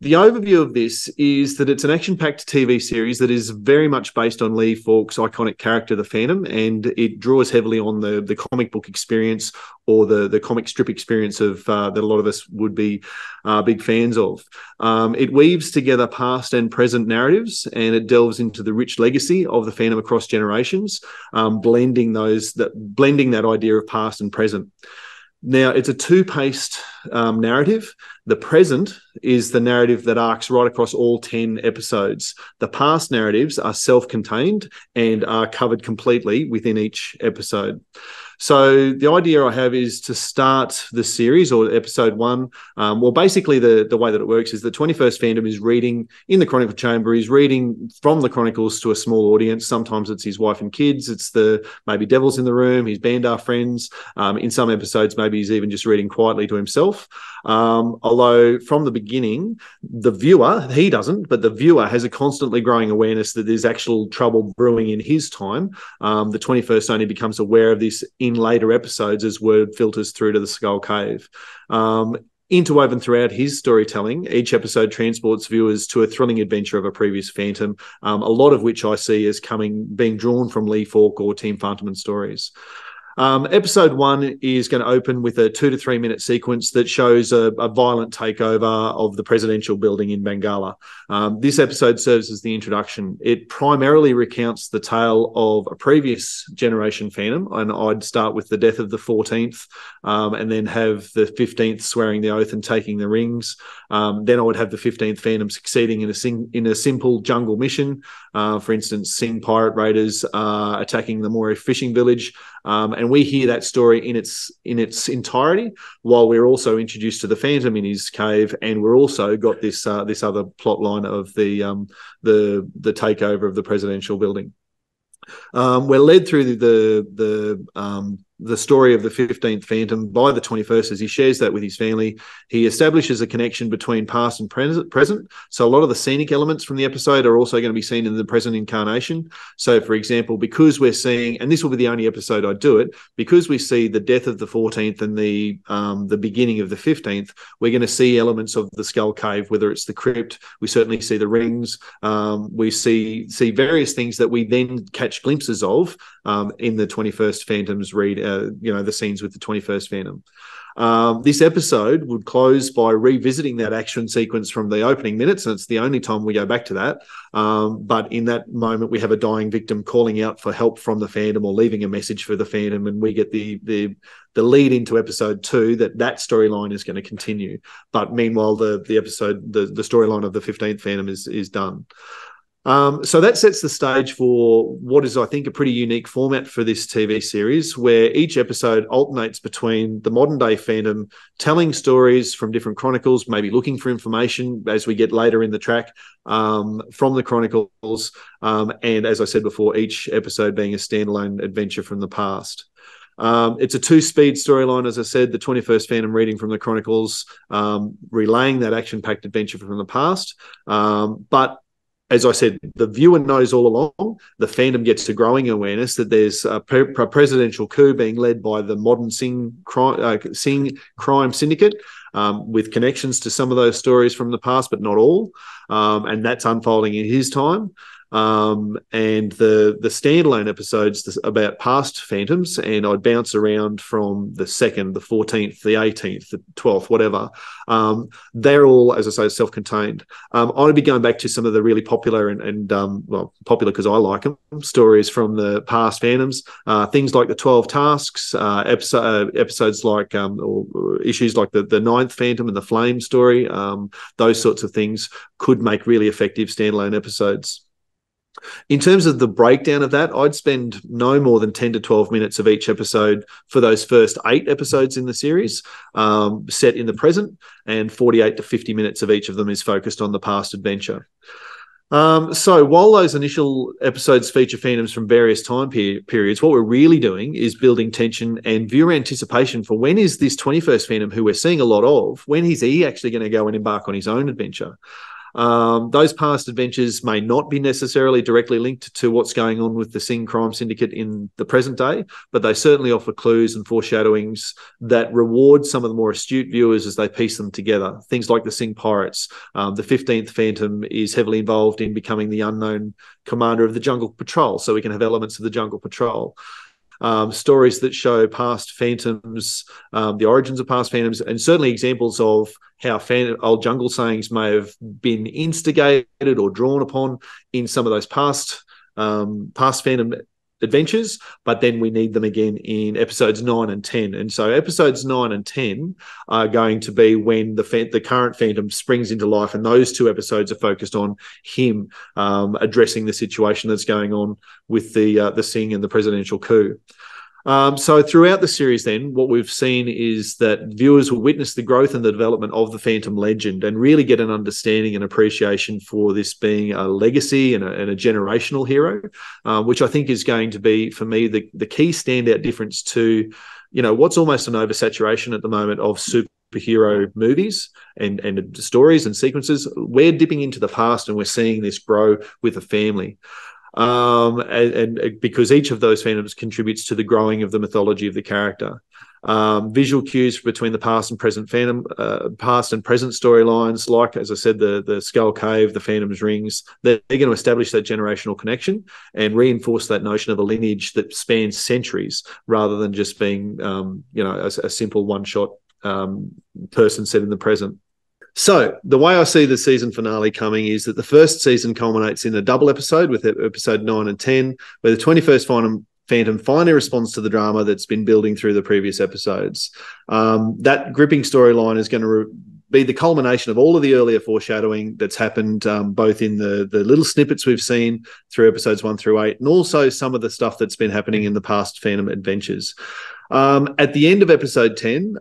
the overview of this is that it's an action-packed TV series that is very much based on Lee Falk's iconic character, the Phantom, and it draws heavily on the comic book experience or the comic strip experience of that a lot of us would be big fans of. It weaves together past and present narratives, and it delves into the rich legacy of the Phantom across generations, blending that idea of past and present. Now, it's a two-paced narrative. The present is the narrative that arcs right across all 10 episodes. The past narratives are self-contained and are covered completely within each episode. So the idea I have is to start the series or episode 1. Basically the way that it works is the 21st Phantom is reading in the Chronicle Chamber. He's reading from the Chronicles to a small audience. Sometimes it's his wife and kids. It's maybe devils in the room, his Bandar friends. In some episodes, maybe he's even just reading quietly to himself. Although from the beginning, the viewer, he doesn't, but the viewer has a constantly growing awareness that there's actual trouble brewing in his time. The 21st only becomes aware of this in later episodes as word filters through to the Skull Cave. Interwoven throughout his storytelling, each episode transports viewers to a thrilling adventure of a previous Phantom, a lot of which I see as being drawn from Lee Falk or Team Phantom stories. Episode 1 is going to open with a 2 to 3 minute sequence that shows a violent takeover of the presidential building in Bengala. This episode serves as the introduction. It primarily recounts the tale of a previous generation Phantom, and I'd start with the death of the 14th and then have the 15th swearing the oath and taking the rings. Then I would have the 15th Phantom succeeding in a simple jungle mission. For instance, Sing pirate raiders attacking the Moray fishing village. And we hear that story in its entirety, while we're also introduced to the Phantom in his cave, and we're also got this other plot line of the takeover of the presidential building. We're led through the the story of the 15th Phantom by the 21st as he shares that with his family. He establishes a connection between past and present. So a lot of the scenic elements from the episode are also going to be seen in the present incarnation. So, for example, because we're seeing, and this will be the only episode I do it, because we see the death of the 14th and the beginning of the 15th, we're going to see elements of the Skull Cave, whether it's the crypt, we certainly see the rings, we see various things that we then catch glimpses of in the 21st Phantom's read, the scenes with the 21st Phantom. This episode would close by revisiting that action sequence from the opening minutes, and it's the only time we go back to that. But in that moment, we have a dying victim calling out for help from the Phantom or leaving a message for the Phantom, and we get the lead into episode 2 that storyline is going to continue. But meanwhile, the storyline of the 15th Phantom is done. So that sets the stage for what is, I think, a pretty unique format for this TV series, where each episode alternates between the modern-day Phantom telling stories from different chronicles, maybe looking for information as we get later in the track from the chronicles, and as I said before, each episode being a standalone adventure from the past. It's a 2-speed storyline, as I said, the 21st Phantom reading from the chronicles, relaying that action-packed adventure from the past, but as I said, the viewer knows all along, the Phantom gets a growing awareness that there's a presidential coup being led by the modern Sing crime syndicate, with connections to some of those stories from the past, but not all. And that's unfolding in his time. And the standalone episodes about past Phantoms, and I'd bounce around from the 2nd, the 14th, the 18th, the 12th, whatever. They're all, as I say, self-contained. I'd be going back to some of the really popular and popular because I like them, stories from the past Phantoms, things like the 12 Tasks, episodes like, or issues like the 9th Phantom and the Flame story. Those sorts of things could make really effective standalone episodes. In terms of the breakdown of that, I'd spend no more than 10 to 12 minutes of each episode for those first 8 episodes in the series, set in the present, and 48 to 50 minutes of each of them is focused on the past adventure. So while those initial episodes feature Phantoms from various time periods, what we're really doing is building tension and viewer anticipation for when is this 21st Phantom, who we're seeing a lot of, when is he actually going to go and embark on his own adventure? Those past adventures may not be necessarily directly linked to what's going on with the Sing crime syndicate in the present day, but they certainly offer clues and foreshadowings that reward some of the more astute viewers as they piece them together. Things like the Sing pirates. The 15th Phantom is heavily involved in becoming the unknown commander of the Jungle Patrol, so we can have elements of the Jungle Patrol. Stories that show past Phantoms, the origins of past Phantoms, and certainly examples of how old jungle sayings may have been instigated or drawn upon in some of those past Phantom adventures, but then we need them again in episodes 9 and 10. And so episodes 9 and 10 are going to be when the current Phantom springs into life, and those 2 episodes are focused on him addressing the situation that's going on with the Sing and the presidential coup. So throughout the series then, what we've seen is that viewers will witness the growth and the development of the Phantom legend and really get an understanding and appreciation for this being a legacy and a generational hero, which I think is going to be, for me, the key standout difference to, what's almost an oversaturation at the moment of superhero movies and stories and sequences. We're dipping into the past and we're seeing this grow with a family. And because each of those Phantoms contributes to the growing of the mythology of the character. Visual cues between the past and present Phantom, past and present storylines, like, as I said, the Skull Cave, the Phantom's rings, they're going to establish that generational connection and reinforce that notion of a lineage that spans centuries rather than just being, a simple one-shot person set in the present. So the way I see the season finale coming is that the first season culminates in a double episode with episode 9 and 10, where the 21st Phantom finally responds to the drama that's been building through the previous episodes. That gripping storyline is going to be the culmination of all of the earlier foreshadowing that's happened, both in the little snippets we've seen through episodes 1 through 8, and also some of the stuff that's been happening in the past Phantom adventures. At the end of episode 10,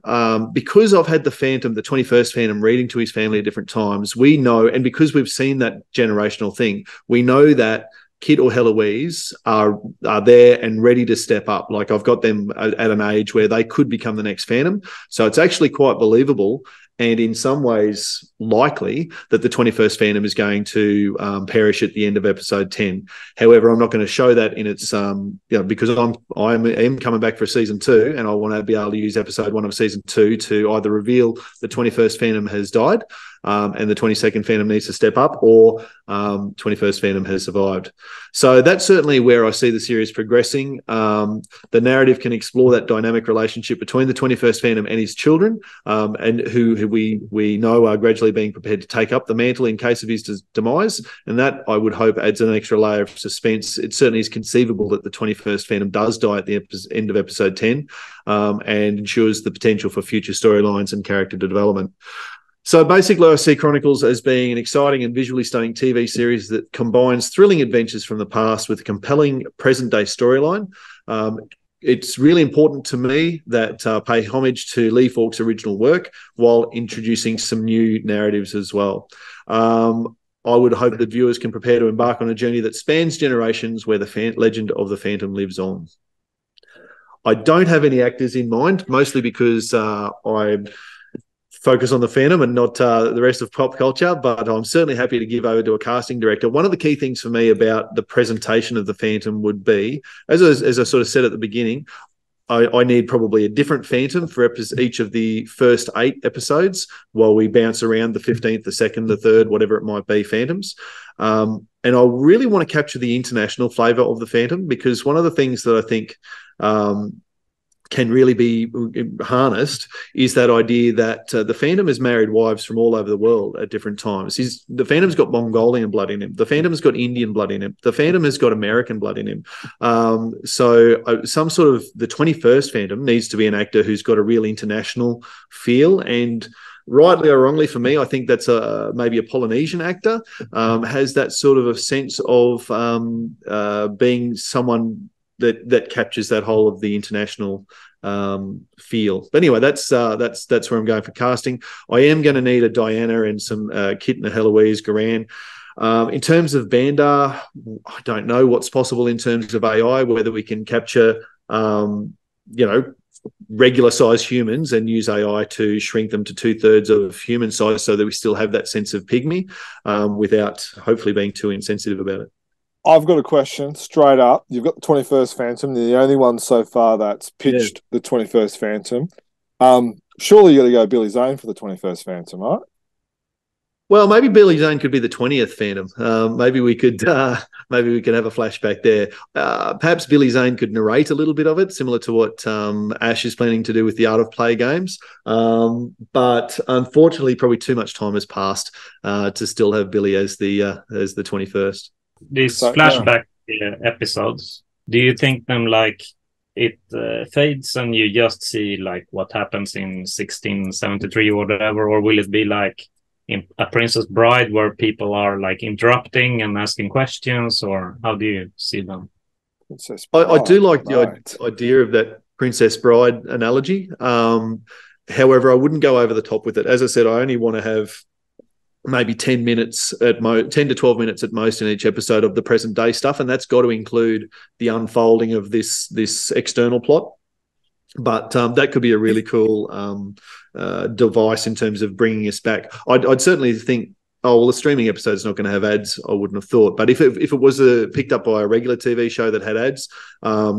because I've had the 21st Phantom reading to his family at different times, we know, and because we've seen that generational thing, we know that Kit or Heloise are there and ready to step up. Like, I've got them at an age where they could become the next Phantom. So it's actually quite believable, and in some ways likely, that the 21st Phantom is going to perish at the end of episode 10. However, I'm not going to show that in its, because I am coming back for season 2, and I want to be able to use episode 1 of season 2 to either reveal the 21st Phantom has died, and the 22nd Phantom needs to step up, or 21st Phantom has survived. So that's certainly where I see the series progressing. The narrative can explore that dynamic relationship between the 21st Phantom and his children, and who we know are gradually being prepared to take up the mantle in case of his demise. And that, I would hope, adds an extra layer of suspense. It certainly is conceivable that the 21st Phantom does die at the end of episode 10, and ensures the potential for future storylines and character development. So basically, I see Chronicles as being an exciting and visually stunning TV series that combines thrilling adventures from the past with a compelling present-day storyline. It's really important to me that pay homage to Lee Falk's original work while introducing some new narratives as well. I would hope that viewers can prepare to embark on a journey that spans generations where the legend of the Phantom lives on. I don't have any actors in mind, mostly because I focus on the Phantom and not the rest of pop culture, but I'm certainly happy to give over to a casting director. One of the key things for me about the presentation of the Phantom would be, as I sort of said at the beginning, I need probably a different Phantom for each of the first 8 episodes while we bounce around the 15th, the 2nd, the 3rd, whatever it might be, Phantoms. And I really want to capture the international flavour of the Phantom, because one of the things that I think can really be harnessed is that idea that the Phantom has married wives from all over the world at different times. The Phantom's got Mongolian blood in him. The Phantom's got Indian blood in him. The Phantom has got American blood in him. So some sort of the 21st Phantom needs to be an actor who's got a real international feel. And rightly or wrongly for me, I think that's maybe a Polynesian actor, has that sort of a sense of being someone that captures that whole of the international feel. But anyway, that's where I'm going for casting. I am going to need a Diana and some Kit and a Heloise Garan. In terms of Bandar, I don't know what's possible in terms of AI, whether we can capture, regular size humans and use AI to shrink them to 2/3 of human size so that we still have that sense of pygmy, without hopefully being too insensitive about it. I've got a question straight up. You've got the 21st Phantom. You're the only one so far that's pitched the 21st Phantom. Surely you got to go Billy Zane for the 21st Phantom, right? Well, maybe Billy Zane could be the 20th Phantom. Maybe we could have a flashback there. Perhaps Billy Zane could narrate a little bit of it, similar to what Ash is planning to do with the Art of Play games. But unfortunately, probably too much time has passed to still have Billy as the 21st. These flashback episodes, do you think them like it fades and you just see like what happens in 1673 or whatever, or will it be like in A Princess Bride where people are like interrupting and asking questions, or how do you see them? I do like the idea of that Princess Bride analogy. However, I wouldn't go over the top with it. As I said, I only want to have maybe 10 to 12 minutes at most in each episode of the present day stuff, and that's got to include the unfolding of this external plot. But that could be a really cool device in terms of bringing us back. I'd certainly think, the streaming episode is not going to have ads, I wouldn't have thought. But if it was picked up by a regular TV show that had ads,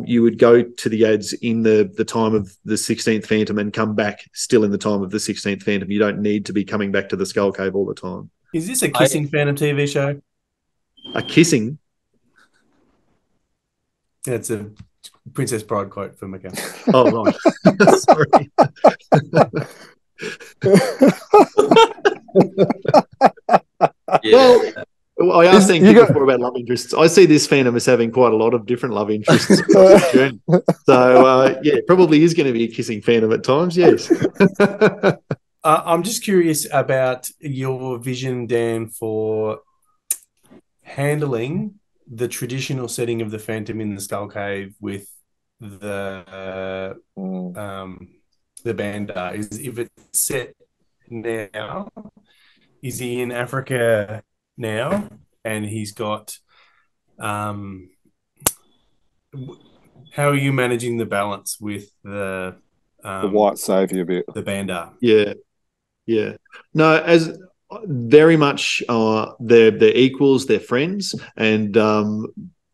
you would go to the ads in the time of the 16th Phantom and come back still in the time of the 16th Phantom. You don't need to be coming back to the Skull Cave all the time. Is this a kissing Phantom TV show? A kissing? Yeah, it's a Princess Bride quote for Mikael. Oh, right. Sorry. Well, I asked Ankit before about love interests. I see this Phantom as having quite a lot of different love interests across the journey. So, probably is going to be a kissing Phantom at times, yes. I'm just curious about your vision, Dan, for handling the traditional setting of the Phantom in the Skull Cave with the Bandar. If it's set now, is he in Africa now, and he's got how are you managing the balance with the white savior bit? The Bandar. Yeah. No, as very much they're equals, they're friends, and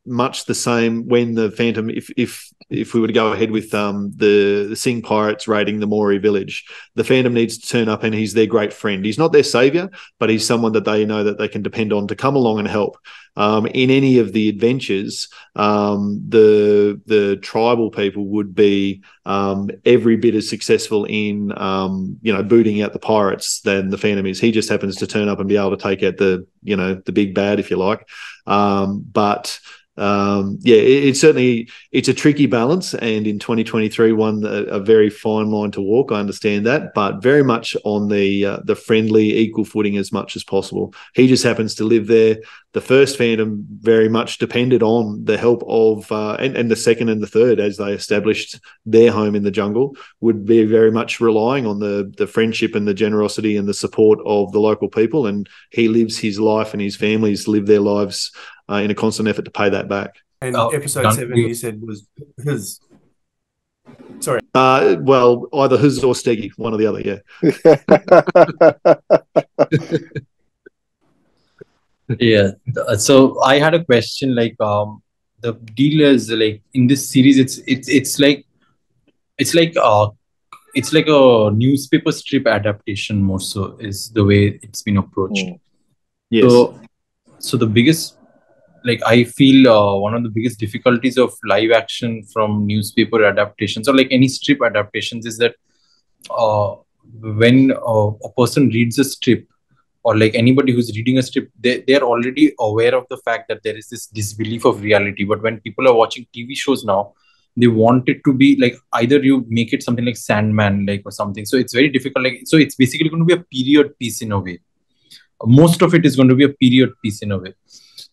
much the same when the Phantom, if we were to go ahead with the Sing Pirates raiding the Maori village, the Phantom needs to turn up, and he's their great friend. He's not their savior, but he's someone that they know that they can depend on to come along and help. In any of the adventures, the tribal people would be every bit as successful in booting out the pirates than the Phantom is. He just happens to turn up and be able to take out the big bad, if you like. It's certainly, it's a tricky balance, and in 2023 a very fine line to walk. I understand that, but very much on the friendly, equal footing as much as possible. He just happens to live there. The first Phantom very much depended on the help of and the second and the third, as they established their home in the jungle, would be very much relying on the friendship and the generosity and the support of the local people. And he lives his life, and his families live their lives in a constant effort to pay that back. And episode 7, you said, was his. Sorry. Well, either his or Steggy, one or the other, yeah. Yeah. So I had a question, like the deal is like in this series, it's like a newspaper strip adaptation more so is the way it's been approached. Yes. So the biggest, like I feel one of the biggest difficulties of live action from newspaper adaptations or like any strip adaptations is that when a person reads a strip, or like anybody who's reading a strip, they're already aware of the fact that there is this disbelief of reality. But when people are watching TV shows now, they want it to be like either you make it something like Sandman, like or something. So it's very difficult. Like, so it's basically going to be a period piece in a way. Most of it is going to be a period piece in a way.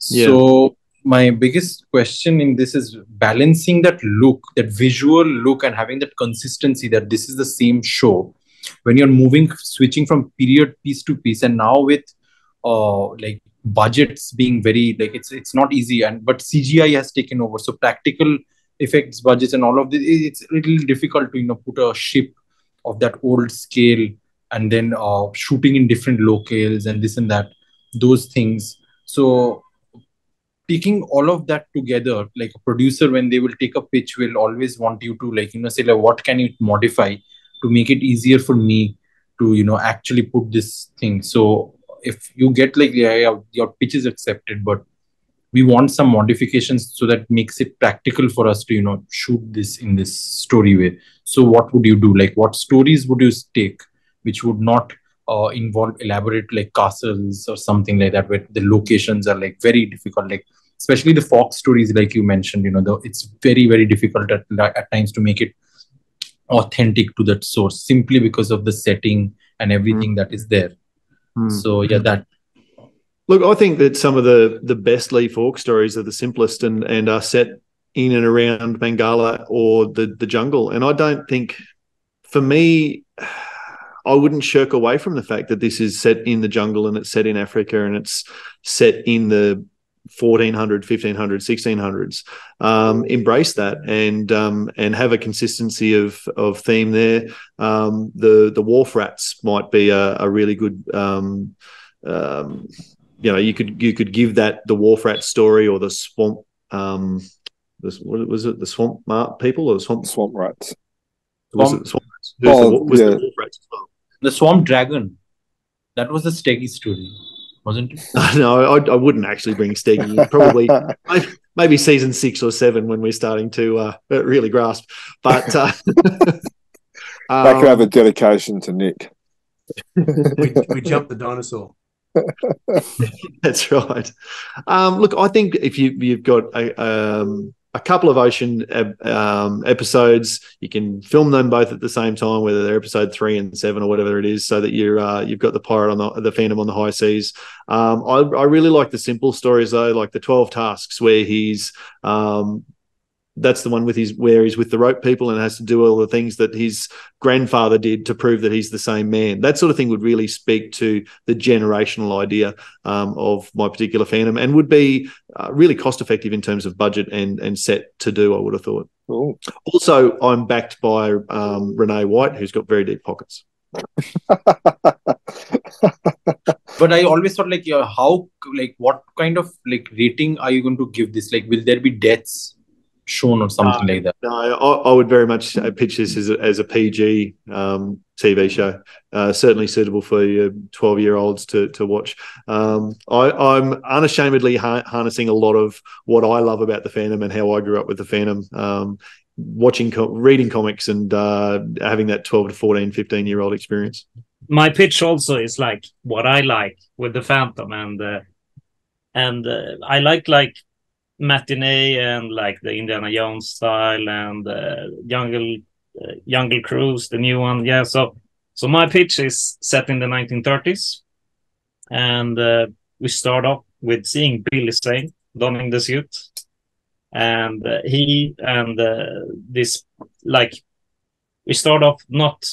Yeah. So my biggest question in this is balancing that look, that visual look, and having that consistency that this is the same show. When you're switching from period piece to piece, and now with like budgets being very like it's not easy, but CGI has taken over, so practical effects budgets and all of this, it's a little difficult to put a ship of that old scale and then shooting in different locales and this and that, those things. So taking all of that together, like a producer, when they will take a pitch, will always want you to say like, what can you modify to make it easier for me to actually put this thing. So if you get like your pitch is accepted, but we want some modifications so that makes it practical for us to shoot this in this story way. So what would you do? Like what stories would you take which would not involve elaborate like castles or something like that, where the locations are like very difficult, like especially the Fox stories, like you mentioned, it's very, very difficult at times to make it authentic to that source simply because of the setting and everything that is there. So yeah, that. Look, I think that some of the best Lee Falk stories are the simplest and are set in and around Mangala or the jungle. And I don't think, for me, I wouldn't shirk away from the fact that this is set in the jungle and it's set in Africa and it's set in the 1400, 1500, 1600s. Embrace that and have a consistency of theme there. The wharf rats might be a really good. You could give that the wharf rat story, or the swamp. What was it? The swamp people or the swamp rats? Was it the swamp rats? The wharf rats as well? The swamp dragon. That was the Steggy story, wasn't it? No, I wouldn't actually bring Steggy in. Probably maybe season 6 or 7 when we're starting to really grasp. But that could have a dedication to Nick. we jumped the dinosaur. That's right. Look, I think if you've got a couple of ocean episodes, you can film them both at the same time, whether they're episode 3 and 7 or whatever it is, so that you've got the pirate on the Phantom on the high seas. I really like the simple stories though, like the 12 Tasks, where he's that's the one with where he's with the rope people and has to do all the things that his grandfather did to prove that he's the same man. That sort of thing would really speak to the generational idea of my particular Phantom, and would be really cost effective in terms of budget and set to do, I would have thought. Cool. Also, I'm backed by Renee White, who's got very deep pockets. But I always thought, like, what kind of rating are you going to give this? Like, will there be deaths shown or something like that? No, I would very much pitch this as a PG TV show, certainly suitable for your 12-year-olds to watch. I'm unashamedly harnessing a lot of what I love about the Phantom and how I grew up with the Phantom, reading comics and having that 12 to 14, 15-year-old experience. My pitch also is like what I like with the Phantom, and I like matinee and like the Indiana Jones style and Jungle Cruise, the new one. Yeah, so my pitch is set in the 1930s, and we start off with seeing Billy Zane donning the suit, and we start off not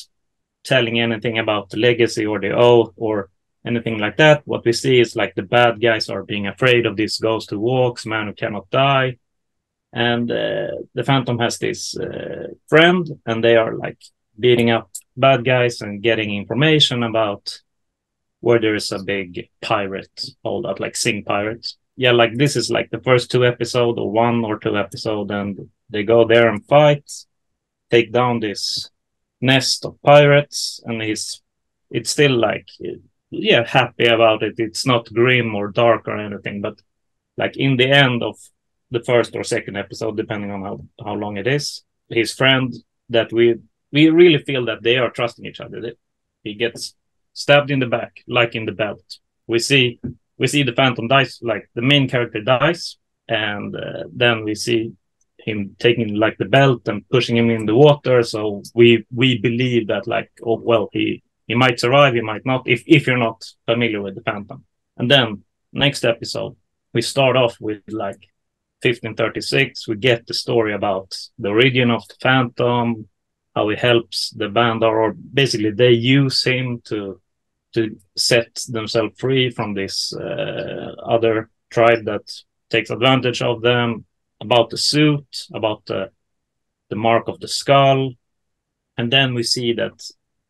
telling anything about the legacy or the oath or anything like that. What we see is like the bad guys are being afraid of this ghost who walks, man who cannot die. And the Phantom has this friend, and they are like beating up bad guys and getting information about where there is a big pirate, all that, like Sing Pirates. Yeah, like this is like the first 2 episodes or 1 or 2 episodes, and they go there and fight, take down this nest of pirates, and it's still like, yeah, happy about it. It's not grim or dark or anything, but like in the end of the first or second episode, depending on how long it is, his friend that we really feel that they are trusting each other. He gets stabbed in the back, like in the belt. We see the Phantom dies, like the main character dies, and then we see him taking like the belt and pushing him in the water. So we believe that like, oh well, he might survive, he might not, if you're not familiar with the Phantom. And then next episode, we start off with like 1536. We get the story about the origin of the Phantom, how he helps the band, or basically they use him to set themselves free from this other tribe that takes advantage of them, about the suit, about the mark of the skull. And then we see that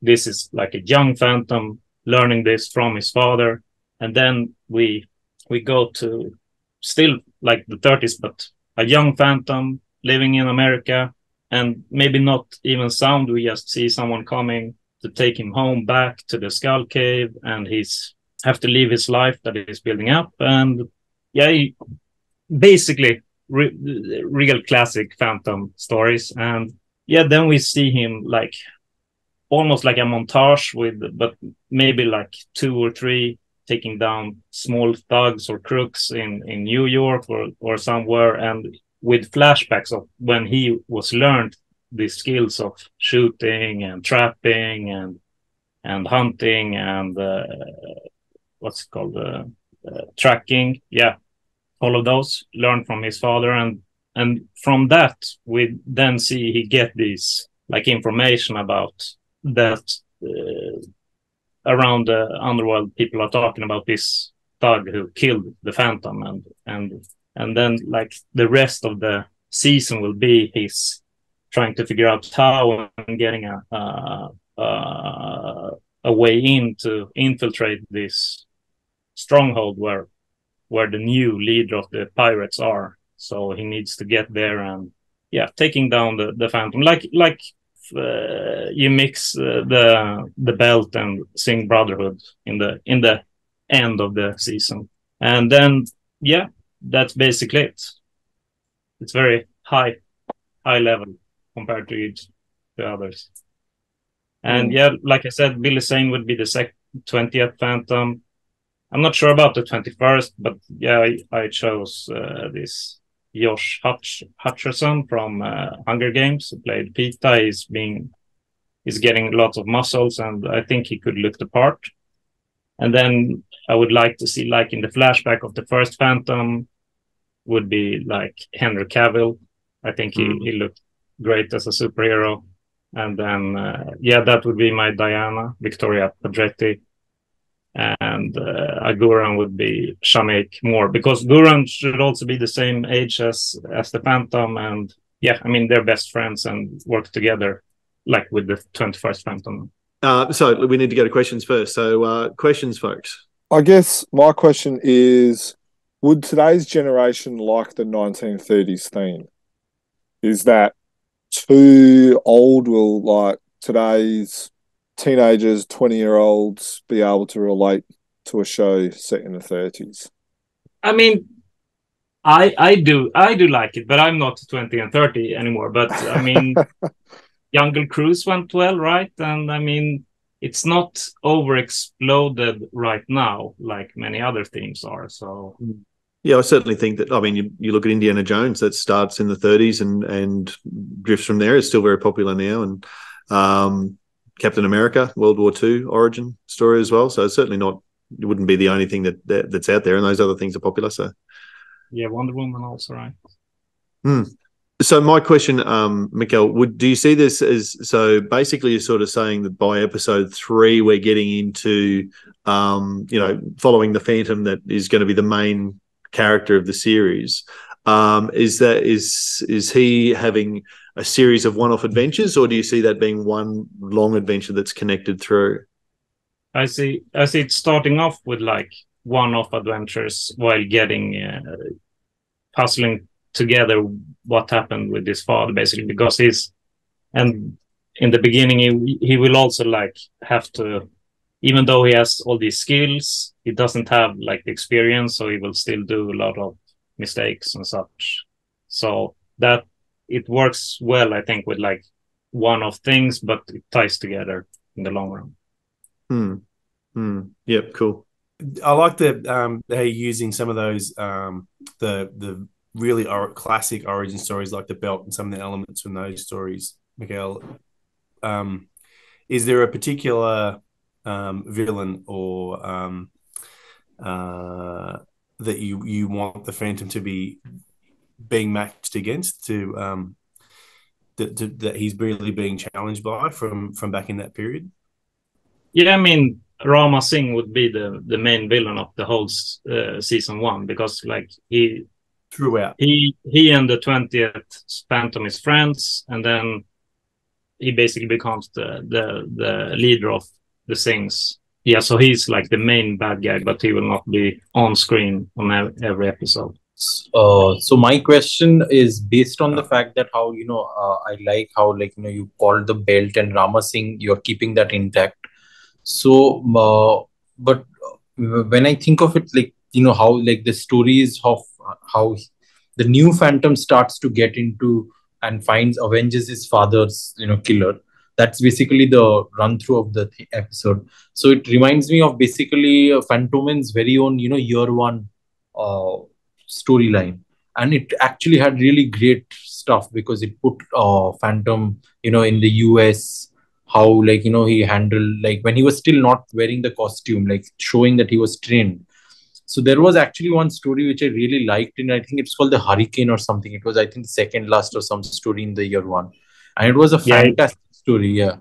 this is like a young Phantom learning this from his father. And then we go to still like the 30s, but a young Phantom living in America, and maybe not even sound. We just see someone coming to take him home back to the Skull Cave, and he's have to leave his life that he's building up. And yeah, basically real classic Phantom stories. And yeah, then we see him like almost like a montage but maybe like 2 or 3 taking down small thugs or crooks in New York or somewhere, and with flashbacks of when he was learned the skills of shooting and trapping and hunting and what's it called, tracking. Yeah, all of those learned from his father, and from that we then see he get these like information about that around the underworld. People are talking about this thug who killed the Phantom, and then like the rest of the season will be his trying to figure out how and getting a way in to infiltrate this stronghold where the new leader of the pirates are. So he needs to get there and taking down the Phantom, like you mix the belt and Sing Brotherhood in the end of the season. And then that's basically it. It's very high level compared to the others. And like I said, Billy Zane would be the 20th Phantom. I'm not sure about the 21st, but I chose this Josh Hutcherson from Hunger Games, who played Peeta. He's getting lots of muscles, and I think he could look the part. And then I would like to see, like in the flashback of the first Phantom, would be like Henry Cavill I think he looked great as a superhero. And then, that would be my Diana, Victoria Pedretti. And Guran would be Shamek Moore, because Guran should also be the same age as the Phantom. And I mean, they're best friends and work together, like with the 21st Phantom. So we need to go to questions first. So questions, folks. I guess my question is, would today's generation like the 1930s theme? Is that too old? Will like today's teenagers, 20-year-olds be able to relate to a show set in the 30s? I mean, I do like it, but I'm not 20 and 30 anymore. But I mean, Jungle Cruise went well, right? And I mean, it's not overexploded right now like many other themes are. So yeah, I certainly think that. I mean, you look at Indiana Jones, that starts in the 30s and drifts from there. It's still very popular now, and Captain America, World War II origin story as well. So it's certainly not. It wouldn't be the only thing that's out there, and those other things are popular. So yeah, Wonder Woman also, right? So my question, Mikael, do you see this as, so basically you're sort of saying that by episode 3 we're getting into following the Phantom that is going to be the main character of the series. Is he having a series of one-off adventures, or do you see that being one long adventure that's connected through? I see it starting off with like one-off adventures while getting puzzling together what happened with his father, basically, because and in the beginning he will also like have to, even though he has all these skills, he doesn't have like the experience, so he will still do a lot of mistakes and such. So that it works well, I think, with like one-off things, but it ties together in the long run. Yep, cool. I like that they're using some of those the really classic origin stories, like the belt and some of the elements from those stories. Mikael, is there a particular villain or that you want the Phantom to be being matched against, to that he's really being challenged by from back in that period? Yeah, I mean, Rama Singh would be the main villain of the whole season 1, because like he and the 20th Phantom is friends, and then he basically becomes the leader of the Singhs. Yeah, so he's like the main bad guy, but he will not be on screen on every episode. So my question is based on the fact that how I like how you called the belt and Rama Singh, you're keeping that intact. So but when I think of it, how like the stories of how the new Phantom starts to get into and finds avenges his father's killer. That's basically the run through of the episode. So it reminds me of basically Phantom's very own year 1 storyline, and it actually had really great stuff because it put Phantom in the US, how he handled when he was still not wearing the costume, showing that he was trained. So there was actually one story which I really liked, and I think it's called the Hurricane or something. It was, I think, the second last or some story in the year 1, and it was a fantastic story. Yeah.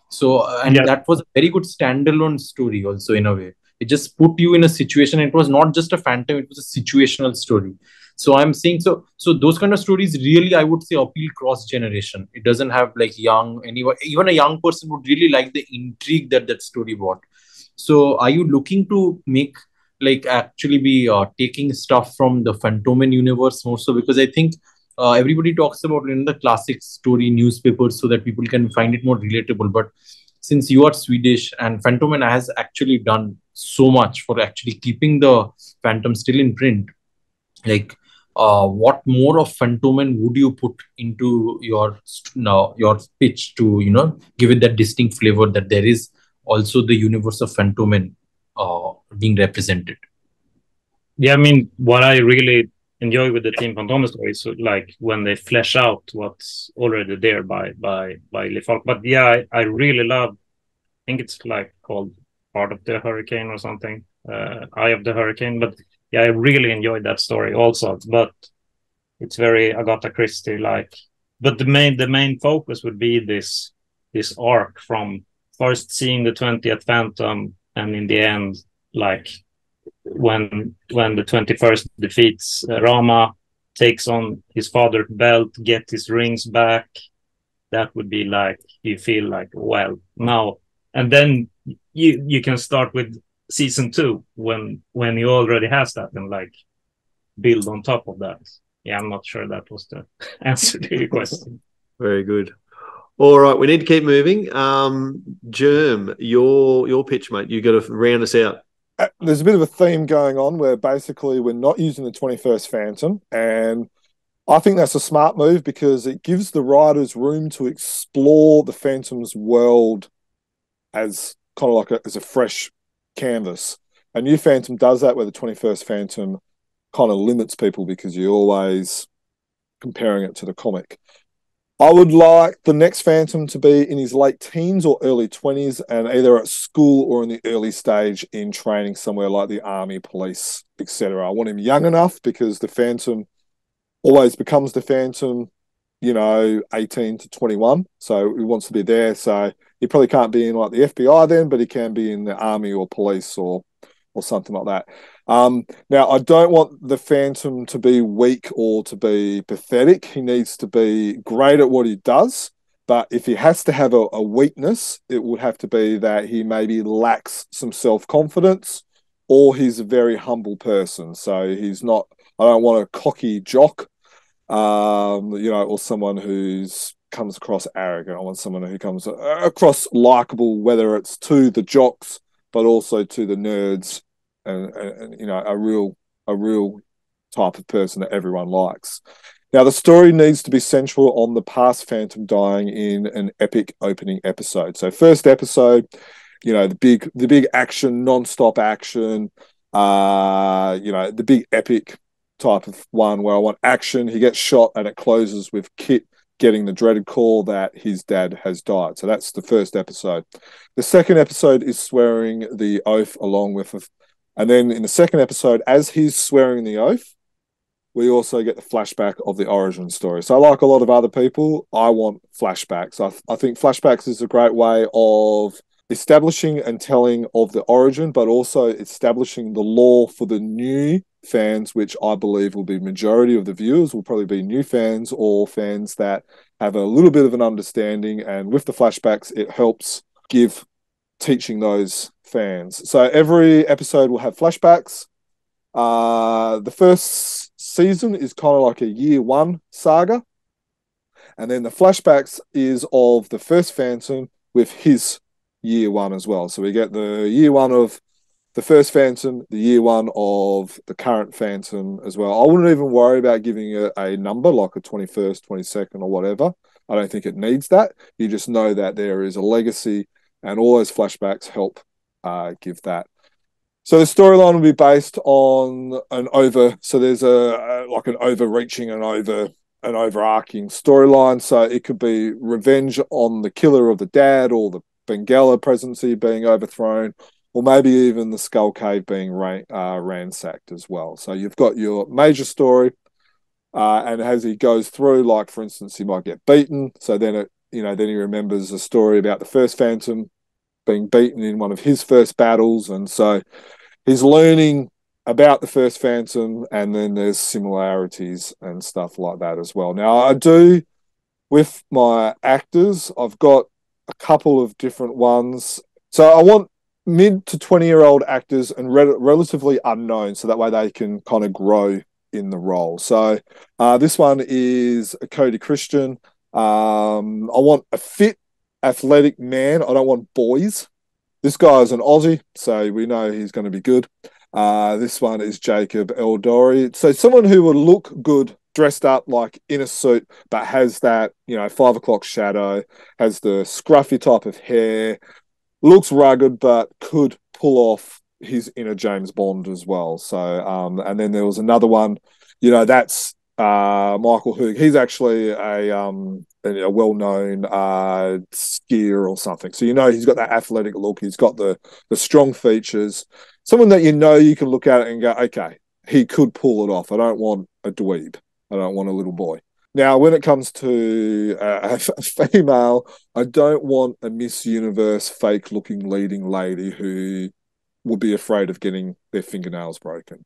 So that was a very good standalone story also, in a way. It just put you in a situation. It was not just a Phantom; it was a situational story. So I'm saying, so those kind of stories really, I would say, appeal cross generation. It doesn't have anyone, even a young person would really like the intrigue that story brought. So are you looking to make actually be taking stuff from the Phantoman universe more so? Because I think everybody talks about the classic story newspapers so that people can find it more relatable. But since you are Swedish and Phantoman has actually done so much for actually keeping the Phantom still in print, what more of Phantoman would you put into your pitch to give it that distinct flavor that there is also the universe of Phantoman being represented? Yeah, I mean, what I really enjoy with the Team Phantom stories, when they flesh out what's already there by Lee Falk. But yeah, I really love, I think it's called Part of the Hurricane or something, Eye of the Hurricane. But yeah, I really enjoyed that story also. But it's very Agatha Christie like. But the main focus would be this arc from first seeing the 20th Phantom, and in the end, like when the 21st defeats Rama, takes on his father's belt, get his rings back. That would be like, you feel like, well, now, and then you can start with season 2 when he already has that, and like build on top of that. Yeah, I'm not sure that was the answer to your question. Very good. All right, we need to keep moving. Germ, your pitch, mate. You got to round us out. There's a bit of a theme going on where basically we're not using the 21st Phantom, and I think that's a smart move because it gives the writers room to explore the Phantom's world as kind of like as a fresh canvas. A new Phantom does that, where the 21st Phantom kind of limits people because you're always comparing it to the comic. I would like the next Phantom to be in his late teens or early 20s, and either at school or in the early stage in training somewhere like the army, police, etc. I want him young enough because the Phantom always becomes the Phantom, 18 to 21. So he wants to be there. So he probably can't be in like the FBI then, but he can be in the army or police or something like that. Now, I don't want the Phantom to be weak or to be pathetic. He needs to be great at what he does. But if he has to have a weakness, it would have to be that he maybe lacks some self-confidence, or he's a very humble person. So he's not, I don't want a cocky jock, or someone who's comes across arrogant. I want someone who comes across likable, whether it's to the jocks, but also to the nerds, and a real type of person that everyone likes. Now, the story needs to be central on the past Phantom dying in an epic opening episode. So, first episode, the big action, non-stop action, the big epic type of one where I want action. He gets shot and it closes with Kit getting the dreaded call that his dad has died. So that's the first episode. The second episode is swearing the oath along with, and then in the second episode, as he's swearing the oath, we also get the flashback of the origin story. So like a lot of other people, I want flashbacks. I think flashbacks is a great way of establishing and telling of the origin, but also establishing the lore for the new fans, which I believe will be majority of the viewers will probably be new fans or fans that have a little bit of an understanding. And with the flashbacks, it helps give teaching those fans. So every episode will have flashbacks. The first season is kind of like a year one saga. And then the flashbacks is of the first Phantom with his year one as well. So we get the year one of the first Phantom, the year one of the current Phantom as well. I wouldn't even worry about giving it a number like a 21st, 22nd or whatever. I don't think it needs that. You just know that there is a legacy, and all those flashbacks help give that. So the storyline will be based on so there's an overreaching and an overarching storyline. So it could be revenge on the killer of the dad, or the Bengala presidency being overthrown, or maybe even the Skull Cave being ransacked as well. So you've got your major story, and as he goes through, like for instance, he might get beaten. So then then he remembers a story about the first Phantom being beaten in one of his first battles, and so he's learning about the first Phantom, and then there's similarities and stuff like that as well. Now, I do, with my actors, I've got a couple of different ones. So I want mid to 20-year-old actors and relatively unknown, so that way they can kind of grow in the role. So this one is Cody Christian. I want a fit, athletic man. I don't want boys. This guy is an Aussie, so we know he's going to be good. This one is Jacob Eldori. So someone who would look good dressed up like in a suit, but has that, 5 o'clock shadow, has the scruffy type of hair, looks rugged, but could pull off his inner James Bond as well. So, and then there was another one, that's Michael Hoog. He's actually a well-known skier or something. So, he's got that athletic look. He's got the strong features. Someone that you can look at it and go, okay, he could pull it off. I don't want a dweeb. I don't want a little boy. Now, when it comes to a female, I don't want a Miss Universe fake-looking leading lady who would be afraid of getting their fingernails broken.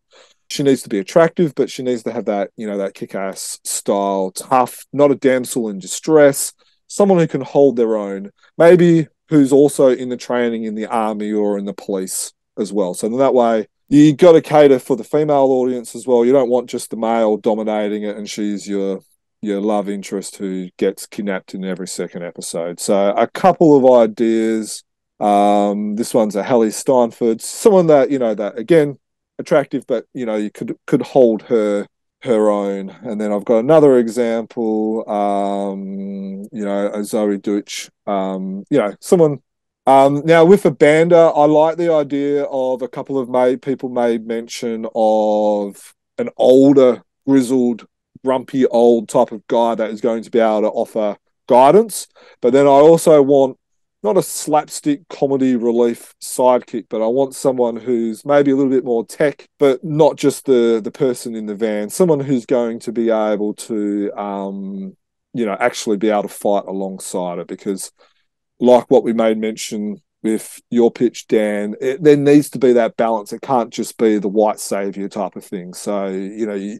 She needs to be attractive, but she needs to have that, that kick-ass style, tough, not a damsel in distress, someone who can hold their own, maybe who's also in the training in the army or in the police as well. So that way, you got to cater for the female audience as well. You don't want just the male dominating it and she's your love interest who gets kidnapped in every second episode. So a couple of ideas. This one's a Hallie Steinford, someone that, that again, attractive, but, you could hold her own. And then I've got another example, a Zoe Deutsch, someone. Now with a Banda, I like the idea of a couple of people made mention of an older, grizzled, grumpy old type of guy that is going to be able to offer guidance. But then I also want not a slapstick comedy relief sidekick, but I want someone who's maybe a little bit more tech, but not just the person in the van, someone who's going to be able to, actually be able to fight alongside it. Because like what we made mention with your pitch, Dan, there needs to be that balance. It can't just be the white savior type of thing. So,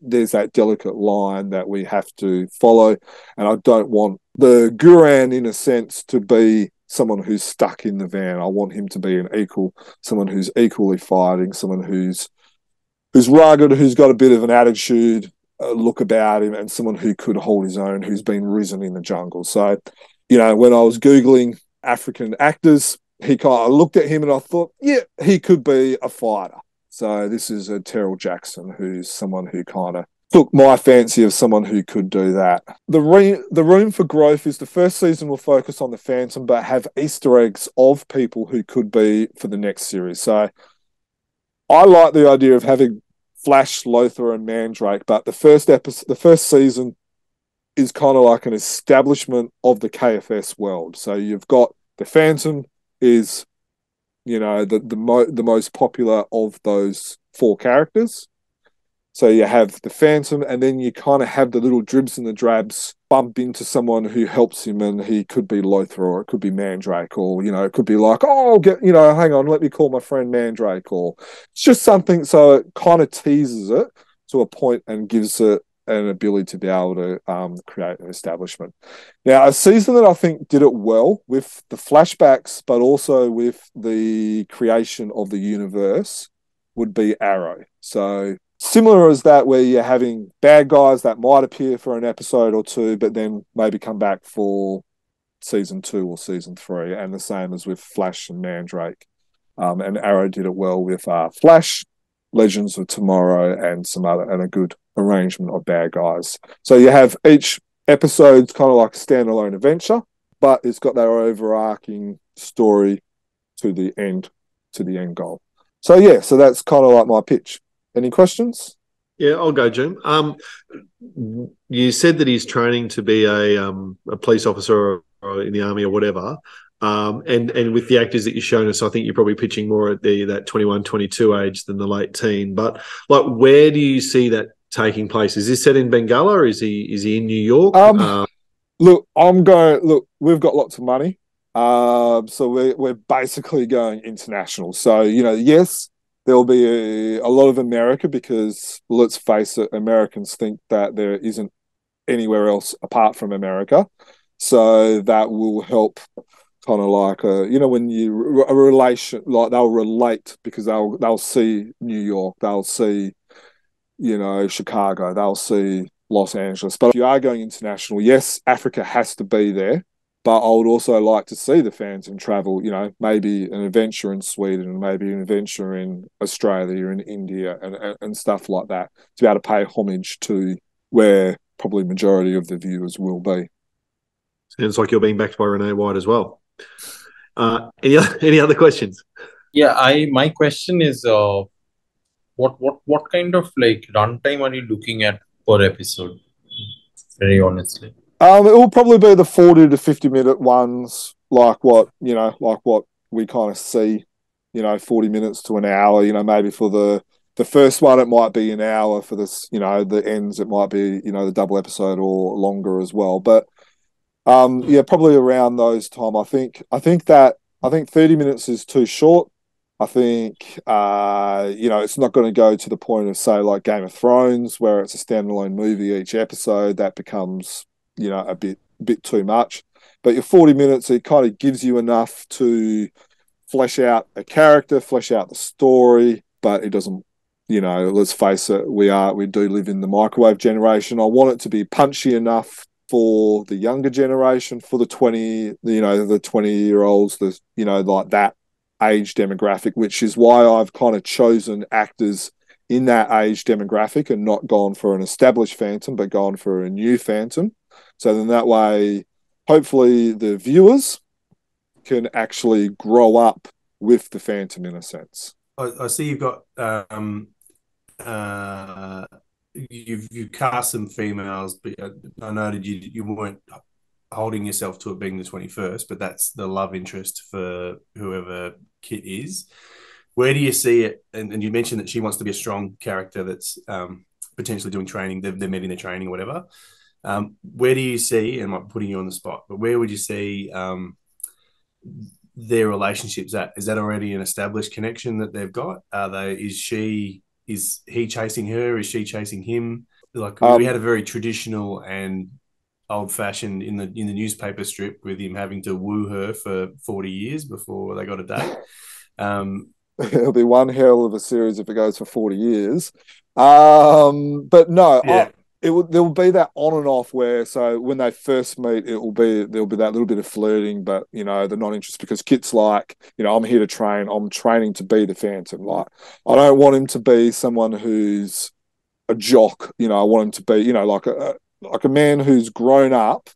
there's that delicate line that we have to follow. And I don't want the Guran, in a sense, to be someone who's stuck in the van. I want him to be an equal, someone who's equally fighting, someone who's rugged, who's got a bit of an attitude, look about him, and someone who could hold his own, who's been risen in the jungle. So, when I was Googling African actors, I looked at him and I thought, yeah, he could be a fighter. So this is a Terrell Jackson, who's someone who kind of took my fancy of someone who could do that. The room for growth is the first season will focus on the Phantom, but have Easter eggs of people who could be for the next series. So I like the idea of having Flash, Lothar, and Mandrake, but the first season is kind of like an establishment of the KFS world. So you've got the Phantom is, the most popular of those four characters. So you have the Phantom, and then you kind of have the little dribs and the drabs bump into someone who helps him, and he could be Lothar, or it could be Mandrake, or, it could be like, hang on, let me call my friend Mandrake, or it's just something. So it kind of teases it to a point and gives it an ability to be able to create an establishment. Now, a season that I think did it well with the flashbacks, but also with the creation of the universe, would be Arrow. So similar as that, where you're having bad guys that might appear for an episode or two, but then maybe come back for season 2 or season 3, and the same as with Flash and Mandrake. And Arrow did it well with Flash, Legends of Tomorrow, and a good arrangement of bad guys. So you have each episode's kind of like a standalone adventure, but it's got that overarching story to the end goal. So yeah, so that's kind of like my pitch. Any questions? Yeah, I'll go, Jim. You said that he's training to be a police officer or in the army or whatever. And with the actors that you've shown us, I think you're probably pitching more at that 21, 22 age than the late teen. But like, where do you see that taking place? Is this set in Bengala, or is he in New York? Look, we've got lots of money. So we're basically going international. So, yes, there'll be a lot of America, because let's face it, Americans think that there isn't anywhere else apart from America. So that will help kind of like, when a relation, like they'll relate, because they'll see New York, they'll see, Chicago, they'll see Los Angeles. But if you are going international, yes, Africa has to be there. But I would also like to see the Phantom travel, maybe an adventure in Sweden, maybe an adventure in Australia and India and stuff like that, to be able to pay homage to where probably majority of the viewers will be. Sounds like you're being backed by Renee White as well. Any other questions? Yeah, my question is, what kind of like runtime are you looking at per episode? Very honestly. It will probably be the 40 to 50 minute ones, like what we kind of see, 40 minutes to an hour, maybe for the the first one, it might be an hour. For this, the ends, it might be, the double episode or longer as well. But yeah, probably around those time. I think 30 minutes is too short. I think it's not going to go to the point of, say, like Game of Thrones, where it's a standalone movie each episode. That becomes a bit too much. But your 40 minutes, it kind of gives you enough to flesh out a character, flesh out the story, but it doesn't. Let's face it, we do live in the microwave generation. I want it to be punchy enough for the younger generation, for the 20-year-olds, like that age demographic, which is why I've kind of chosen actors in that age demographic and not gone for an established Phantom, but gone for a new Phantom. So then that way, hopefully the viewers can actually grow up with the Phantom in a sense. I see you've got you've cast some females, but I noted you weren't holding yourself to it being the 21st, but that's the love interest for whoever Kit is. Where do you see it? And you mentioned that she wants to be a strong character that's potentially doing training. They're meeting their training or whatever. Where do you see, and I'm putting you on the spot, but where would you see their relationships at? Is that already an established connection that they've got? Is he chasing her? Is she chasing him? Like, we had a very traditional and old-fashioned in the newspaper strip with him having to woo her for 40 years before they got a date. It'll be one hell of a series if it goes for 40 years. But no, yeah. There will be that on and off where, so when they first meet, there'll be that little bit of flirting, but they're not interested because Kit's like, I'm here to train. I'm training to be the Phantom. Like, I don't want him to be someone who's a jock. I want him to be, like a man who's grown up.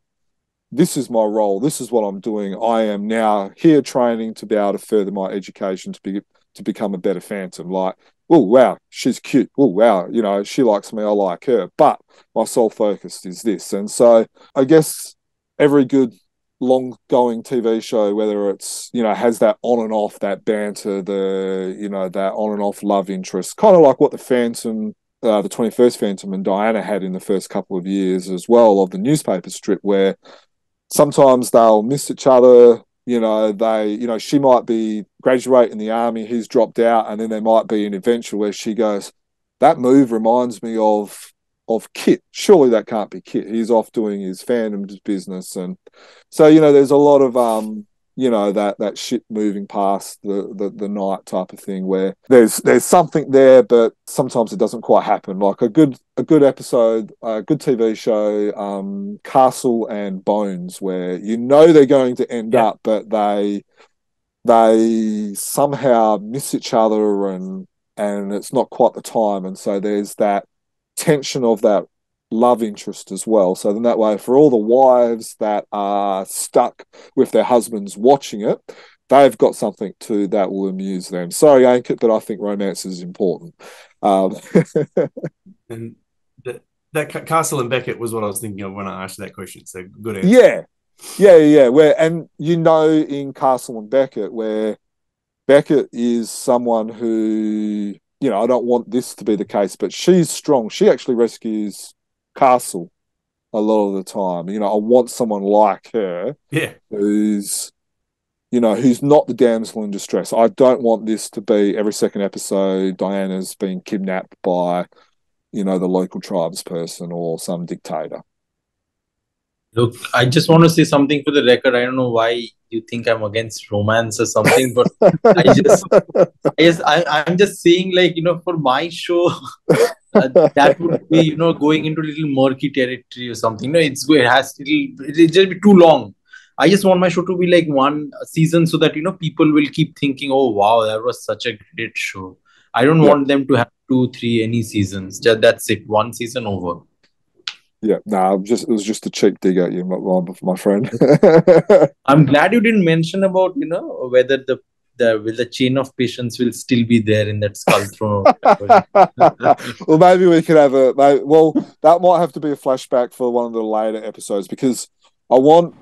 This is my role. This is what I'm doing. I am now here training to be able to further my education to become a better Phantom. Like, oh, wow, she's cute. Oh, wow, she likes me, I like her. But my sole focus is this. And so I guess every good long-going TV show, whether it's, has that on and off, that banter, that on and off love interest, kind of like what the Phantom, the 21st Phantom and Diana had in the first couple of years as well of the newspaper strip, where sometimes they'll miss each other. She might be graduate in the army, he's dropped out, and then there might be an adventure where she goes, that move reminds me of Kit. Surely that can't be Kit. He's off doing his Phantom's business. And so, there's a lot of that shit moving past the night type of thing where there's something there, but sometimes it doesn't quite happen. Like a good episode, a good TV show, Castle and Bones, where they're going to end up, but they somehow miss each other and it's not quite the time. And so there's that tension of that love interest as well. So then that way, for all the wives that are stuck with their husbands watching it, they've got something that will amuse them. Sorry, Ankit, but I think romance is important. And that Castle and Beckett was what I was thinking of when I asked you that question. So good answer. Yeah. In Castle and Beckett, where Beckett is someone who, I don't want this to be the case, but she's strong. She actually rescues Castle a lot of the time. I want someone like her, who's not the damsel in distress. I don't want this to be every second episode Diana's being kidnapped by, the local tribes person or some dictator. Look, I just want to say something for the record. I don't know why you think I'm against romance or something, but I'm just saying, like, for my show, that would be, going into a little murky territory or something. It'll just be too long. I just want my show to be like one season so that, people will keep thinking, oh, wow, that was such a great show. I don't want them to have 2, 3, any seasons. That's it. One season over. Yeah, no, it was just a cheap dig at you, my friend. I'm glad you didn't mention about, whether the chain of patience will still be there in that skull throne. Well, maybe we could have that might have to be a flashback for one of the later episodes, because I want,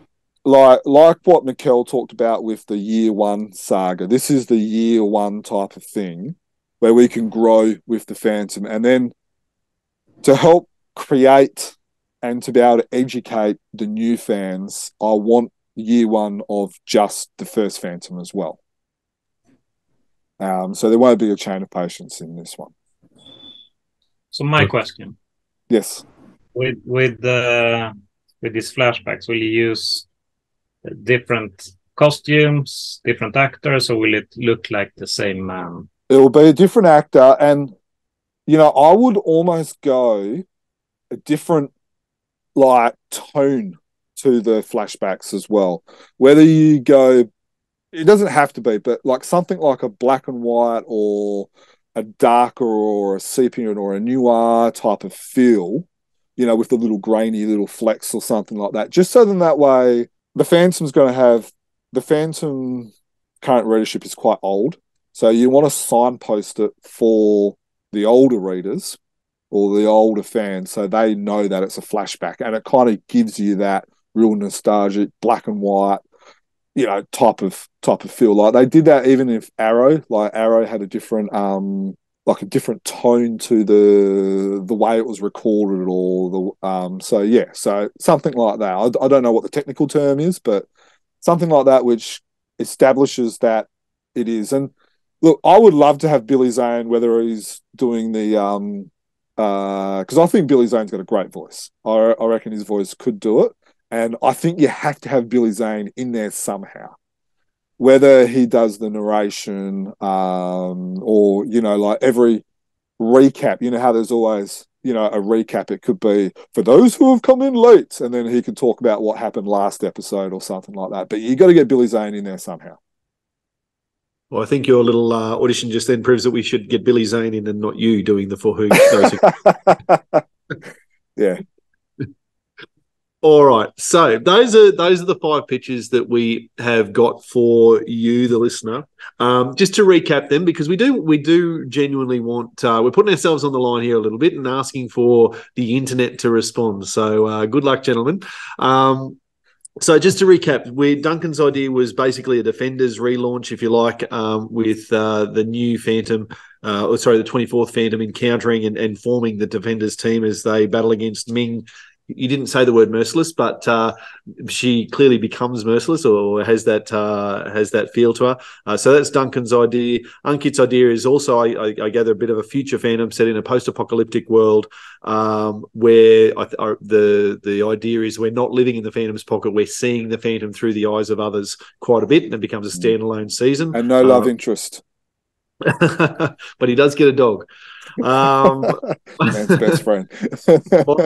like what Mikael talked about with the year one saga. This is the year one type of thing. where we can grow with the Phantom. And then to help create and to be able to educate the new fans, I want year one of just the first Phantom as well. So there won't be a chain of patience in this one. So my question. Yes. With these flashbacks, will you use different costumes, different actors, or will it look like the same man? It will be a different actor, and I would almost go a different tone to the flashbacks as well. Whether you go, it doesn't have to be, but something like a black and white or a darker or a sepia or a noir type of feel, with the little grainy little flecks or something like that. Just so then that way, the Phantom's going to have, the Phantom current readership is quite old. So you want to signpost it for the older readers or the older fans so they know that it's a flashback. And it kind of gives you that real nostalgic black and white, type of feel. Like they did that even if Arrow had a different a different tone to the way it was recorded or so something like that. I don't know what the technical term is, but something like that which establishes that it is. And look, I would love to have Billy Zane, whether he's doing the because I think Billy Zane's got a great voice. I reckon his voice could do it. And I think you have to have Billy Zane in there somehow. Whether he does the narration or, every recap, how there's always, a recap. It could be for those who have come in late. And then he could talk about what happened last episode or something like that. But you got to get Billy Zane in there somehow. Well, I think your little audition just then proves that we should get Billy Zane in and not you doing the for who. Yeah. All right, so those are the 5 pitches that we have got for you, the listener. Just to recap them, because we do genuinely want we're putting ourselves on the line here a little bit and asking for the internet to respond. So good luck, gentlemen. So just to recap, Duncan's idea was basically a Defenders relaunch, if you like, with the new Phantom, the 24th Phantom encountering and forming the Defenders team as they battle against Ming. You didn't say the word merciless, but she clearly becomes merciless or has that feel to her. So that's Duncan's idea. Ankit's idea is also, I gather, a bit of a future Phantom set in a post-apocalyptic world where the idea is we're not living in the Phantom's pocket. We're seeing the Phantom through the eyes of others quite a bit, and it becomes a standalone season. And no love interest. But he does get a dog. Man's best friend.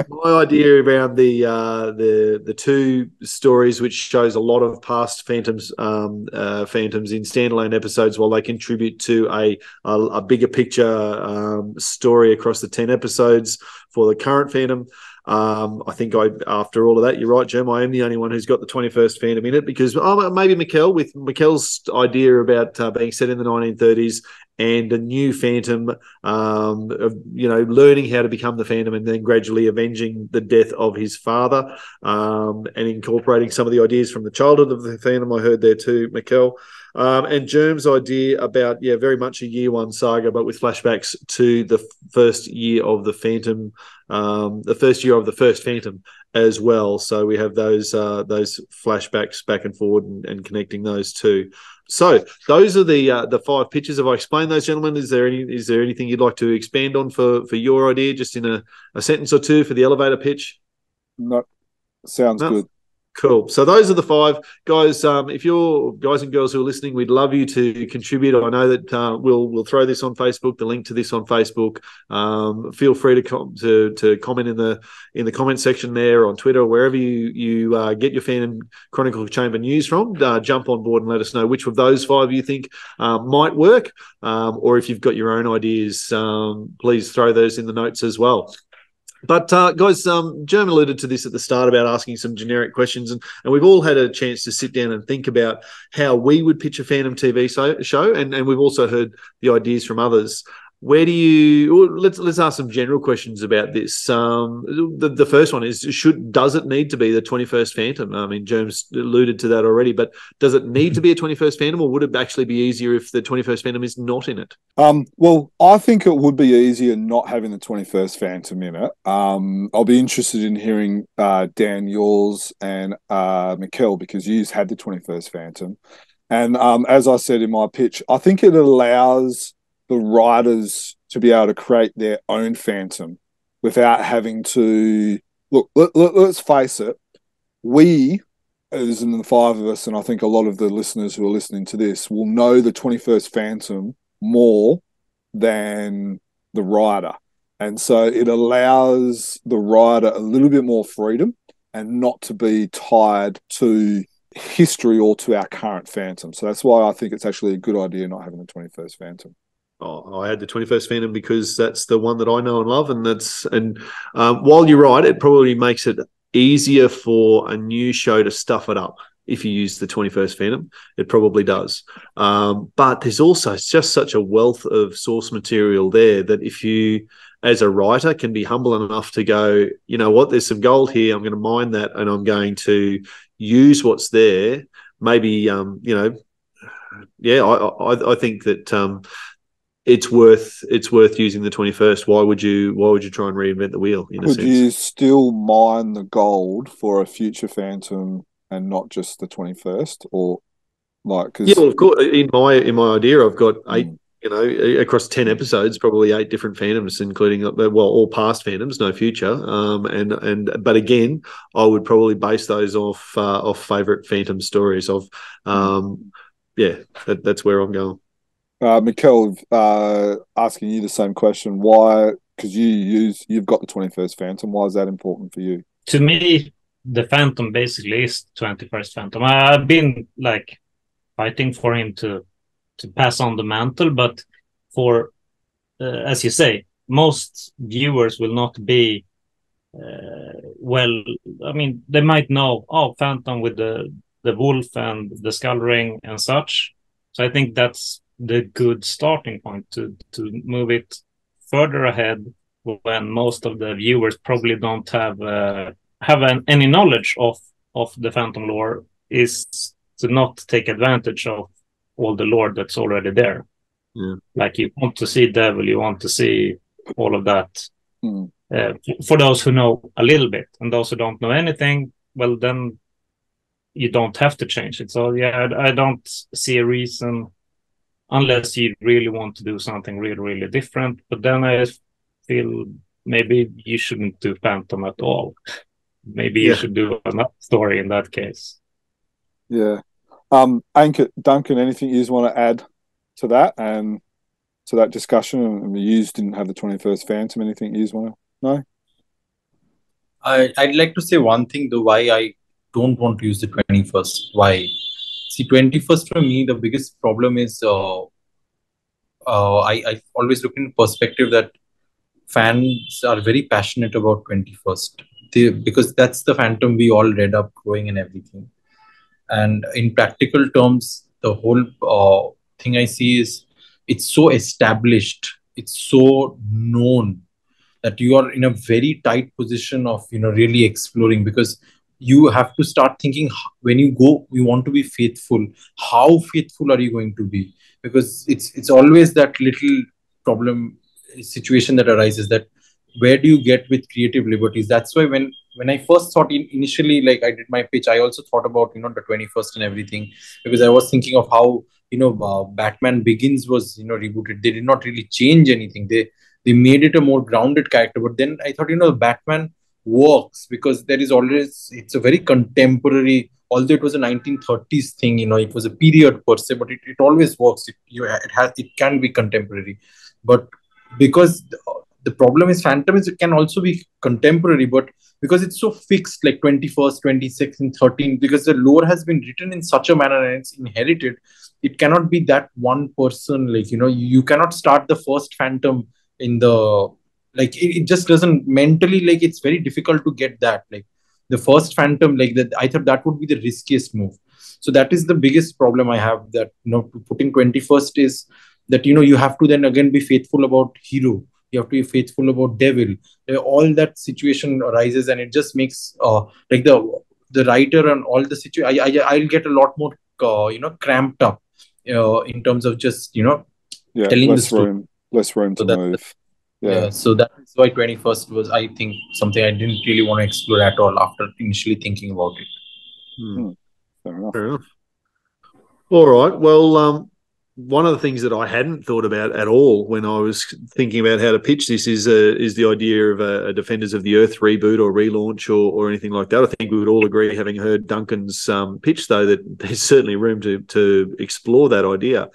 my idea around the 2 stories, which shows a lot of past Phantoms in standalone episodes, while they contribute to a bigger picture story across the 10 episodes for the current Phantom. I think after all of that, you're right, Jim. I am the only one who's got the 21st Phantom in it because maybe Mikael, with Mikael's idea about being set in the 1930s and a new Phantom, learning how to become the Phantom and then gradually avenging the death of his father, and incorporating some of the ideas from the childhood of the Phantom. I heard there too, Mikael. And Germ's idea about, very much a year one saga, but with flashbacks to the first year of the Phantom, the first year of the first Phantom as well. So we have those flashbacks back and forward and connecting those two. So those are the 5 pitches. Have I explained those, gentlemen? Is there anything you'd like to expand on for your idea, just in a sentence or two for the elevator pitch? No, sounds good. Cool. So those are the 5 guys. If you're guys and girls who are listening, we'd love you to contribute. I know that we'll throw this on Facebook, the link to this on Facebook. Feel free to comment in the comment section there, on Twitter, or wherever you get your Phantom Chronicle Chamber news from. Jump on board and let us know which of those 5 you think might work, or if you've got your own ideas, please throw those in the notes as well. But guys, Jermayn alluded to this at the start about asking some generic questions, and we've all had a chance to sit down and think about how we would pitch a Phantom TV show, and we've also heard the ideas from others. where do you? Well, let's ask some general questions about this. The first one is: does it need to be the 21st Phantom? I mean, James alluded to that already, but does it need to be a 21st Phantom, or would it actually be easier if the 21st Phantom is not in it? Well, I think it would be easier not having the 21st Phantom in it. I'll be interested in hearing Dan, yours, and Mikael, because you've had the 21st Phantom. And as I said in my pitch, I think it allows the writers to be able to create their own Phantom without having to... Look, let's face it, we, as in the five of us, and I think a lot of the listeners who are listening to this, will know the 21st Phantom more than the writer. And so it allows the writer a little bit more freedom and not to be tied to history or to our current Phantom. So that's why I think it's actually a good idea not having the 21st Phantom. Oh, I had the 21st Phantom because that's the one that I know and love, and while you're right, it probably makes it easier for a new show to stuff it up if you use the 21st Phantom. It probably does. But there's also just such a wealth of source material there that if you, as a writer, can be humble enough to go, you know what, there's some gold here, I'm going to mine that, and I'm going to use what's there. Maybe, I think that it's worth using the 21st. Why would you try and reinvent the wheel? Could you still mine the gold for a future Phantom and not just the 21st, or like? Cause... Yeah, well, of course. In my idea, I've got 8. Across 10 episodes, probably 8 different Phantoms, including all past Phantoms, no future. But again, I would probably base those off favourite Phantom stories. That's where I'm going. Mikael, asking you the same question. Why? Because you've got the 21st Phantom. Why is that important for you? To me, the Phantom basically is 21st Phantom. I've been fighting for him to pass on the mantle, but for as you say, most viewers will not be they might know Phantom with the wolf and the skull ring and such. So I think that's the good starting point to move it further ahead when most of the viewers probably don't have any knowledge of the Phantom lore, is to not take advantage of all the lore that's already there. Yeah. Like, you want to see Devil, you want to see all of that. For those who know a little bit, and those who don't know anything, well, then you don't have to change it. So yeah, I don't see a reason, unless you really want to do something really, really different. But then I feel maybe you shouldn't do Phantom at all. Maybe you should do another story in that case. Yeah. Ankit, Duncan, anything you want to add to that and to that discussion? And you didn't have the 21st Phantom. Anything you want to know? I'd like to say one thing, though, why I don't want to use the 21st. Why? See, 21st for me, the biggest problem is I always look in perspective that fans are very passionate about 21st. Because that's the Phantom we all read up growing and everything. And in practical terms, the whole thing I see is it's so established, it's so known that you are in a very tight position of really exploring, because you have to start thinking, when you want to be faithful, how faithful are you going to be? Because it's always that little problem situation that arises, that where do you get with creative liberties? That's why when I first thought initially, like I did my pitch, I also thought about the 21st and everything, because I was thinking of how Batman Begins was rebooted. They did not really change anything. They made it a more grounded character. But then I thought Batman works because there is always, it's a very contemporary, although it was a 1930s thing, it was a period per se, but it always works. It can be contemporary. But because the problem is Phantom it can also be contemporary, but because it's so fixed, like 21st, 26th, and 13th, because the lore has been written in such a manner and it's inherited, it cannot be that one person. You cannot start the first Phantom in the, it just doesn't mentally, it's very difficult to get that. The first Phantom, that, I thought that would be the riskiest move. So that is the biggest problem I have, that putting 21st is that you have to then again be faithful about hero, you have to be faithful about devil. All that situation arises, and it just makes like the writer and all the situation, I'll get a lot more cramped up in terms of just telling the story. Less room to move. Yeah, so that is why 21st was, I think, something I didn't really want to explore at all after initially thinking about it. Fair enough. Fair enough. All right. Well, one of the things that I hadn't thought about at all when I was thinking about how to pitch this is the idea of a Defenders of the Earth reboot or relaunch or anything like that. I think we would all agree, having heard Duncan's pitch, though, that there's certainly room to explore that idea.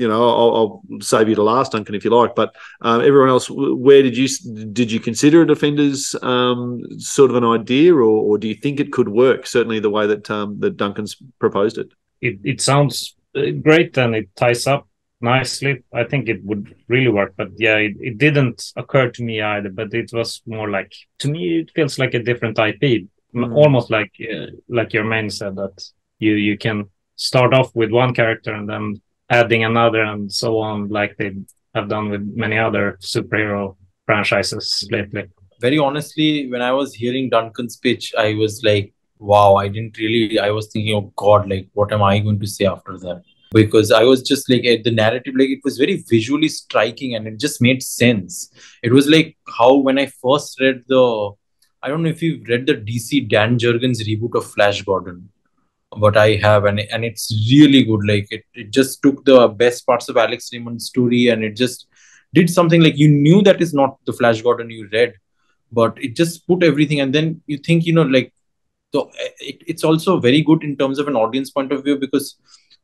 I'll save you to last, Duncan, if you like. But everyone else, where did you consider a Defenders sort of an idea, or do you think it could work? Certainly, the way that that Duncan's proposed it. It sounds great, and it ties up nicely. I think it would really work. But yeah, it didn't occur to me either. But it was more like, to me, it feels like a different IP, almost like Jermayn said, that you can start off with one character and then adding another and so on, like they have done with many other superhero franchises lately. Very honestly, when I was hearing Duncan's pitch, I was like, wow, I was thinking, oh God, like, what am I going to say after that? Because I was just like, the narrative, like, it was very visually striking and it just made sense. It was like how when I first read I don't know if you've read the DC Dan Jurgens reboot of Flash Gordon, but I have, and it's really good. Like, it just took the best parts of Alex Raymond's story and it just did something like, you knew that is not the Flash Gordon you read, but it just put everything. And then you think, like, so it's also very good in terms of an audience point of view, because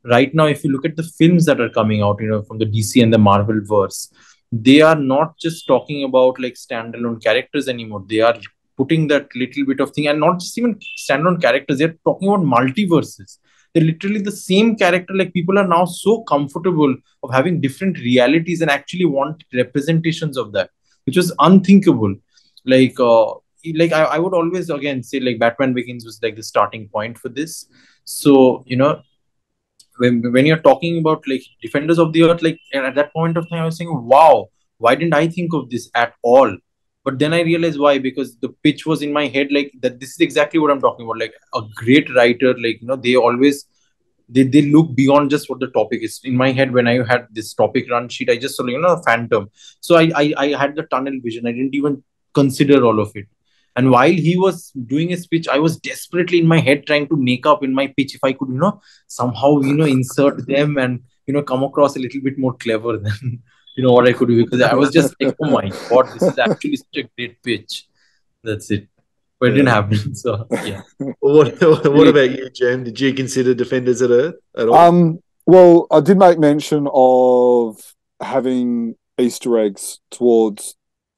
right now, if you look at the films that are coming out, from the DC and the Marvel verse, they are not just talking about like standalone characters anymore. They are putting that little bit of thing, and not just even standalone characters. They're talking about multiverses. They're literally the same character. Like, people are now so comfortable of having different realities and actually want representations of that, which was unthinkable. I would always again say, like, Batman Begins was like the starting point for this. So when you're talking about like Defenders of the Earth, like, and at that point of time I was saying, wow, why didn't I think of this at all? But then I realized why, because the pitch was in my head, like, that this is exactly what I'm talking about. Like, a great writer, like, they always they look beyond just what the topic is. In my head, when I had this topic run sheet, I just saw Phantom. So I had the tunnel vision. I didn't even consider all of it. And while he was doing his pitch, I was desperately in my head trying to make up in my pitch if I could, somehow, insert them and, come across a little bit more clever than, what I could do. Because I was just like, oh my God, this is actually such a great pitch. That's it. But it didn't happen. So, yeah. What about you, Jem? Did you consider Defenders at Earth at all? Well, I did make mention of having Easter eggs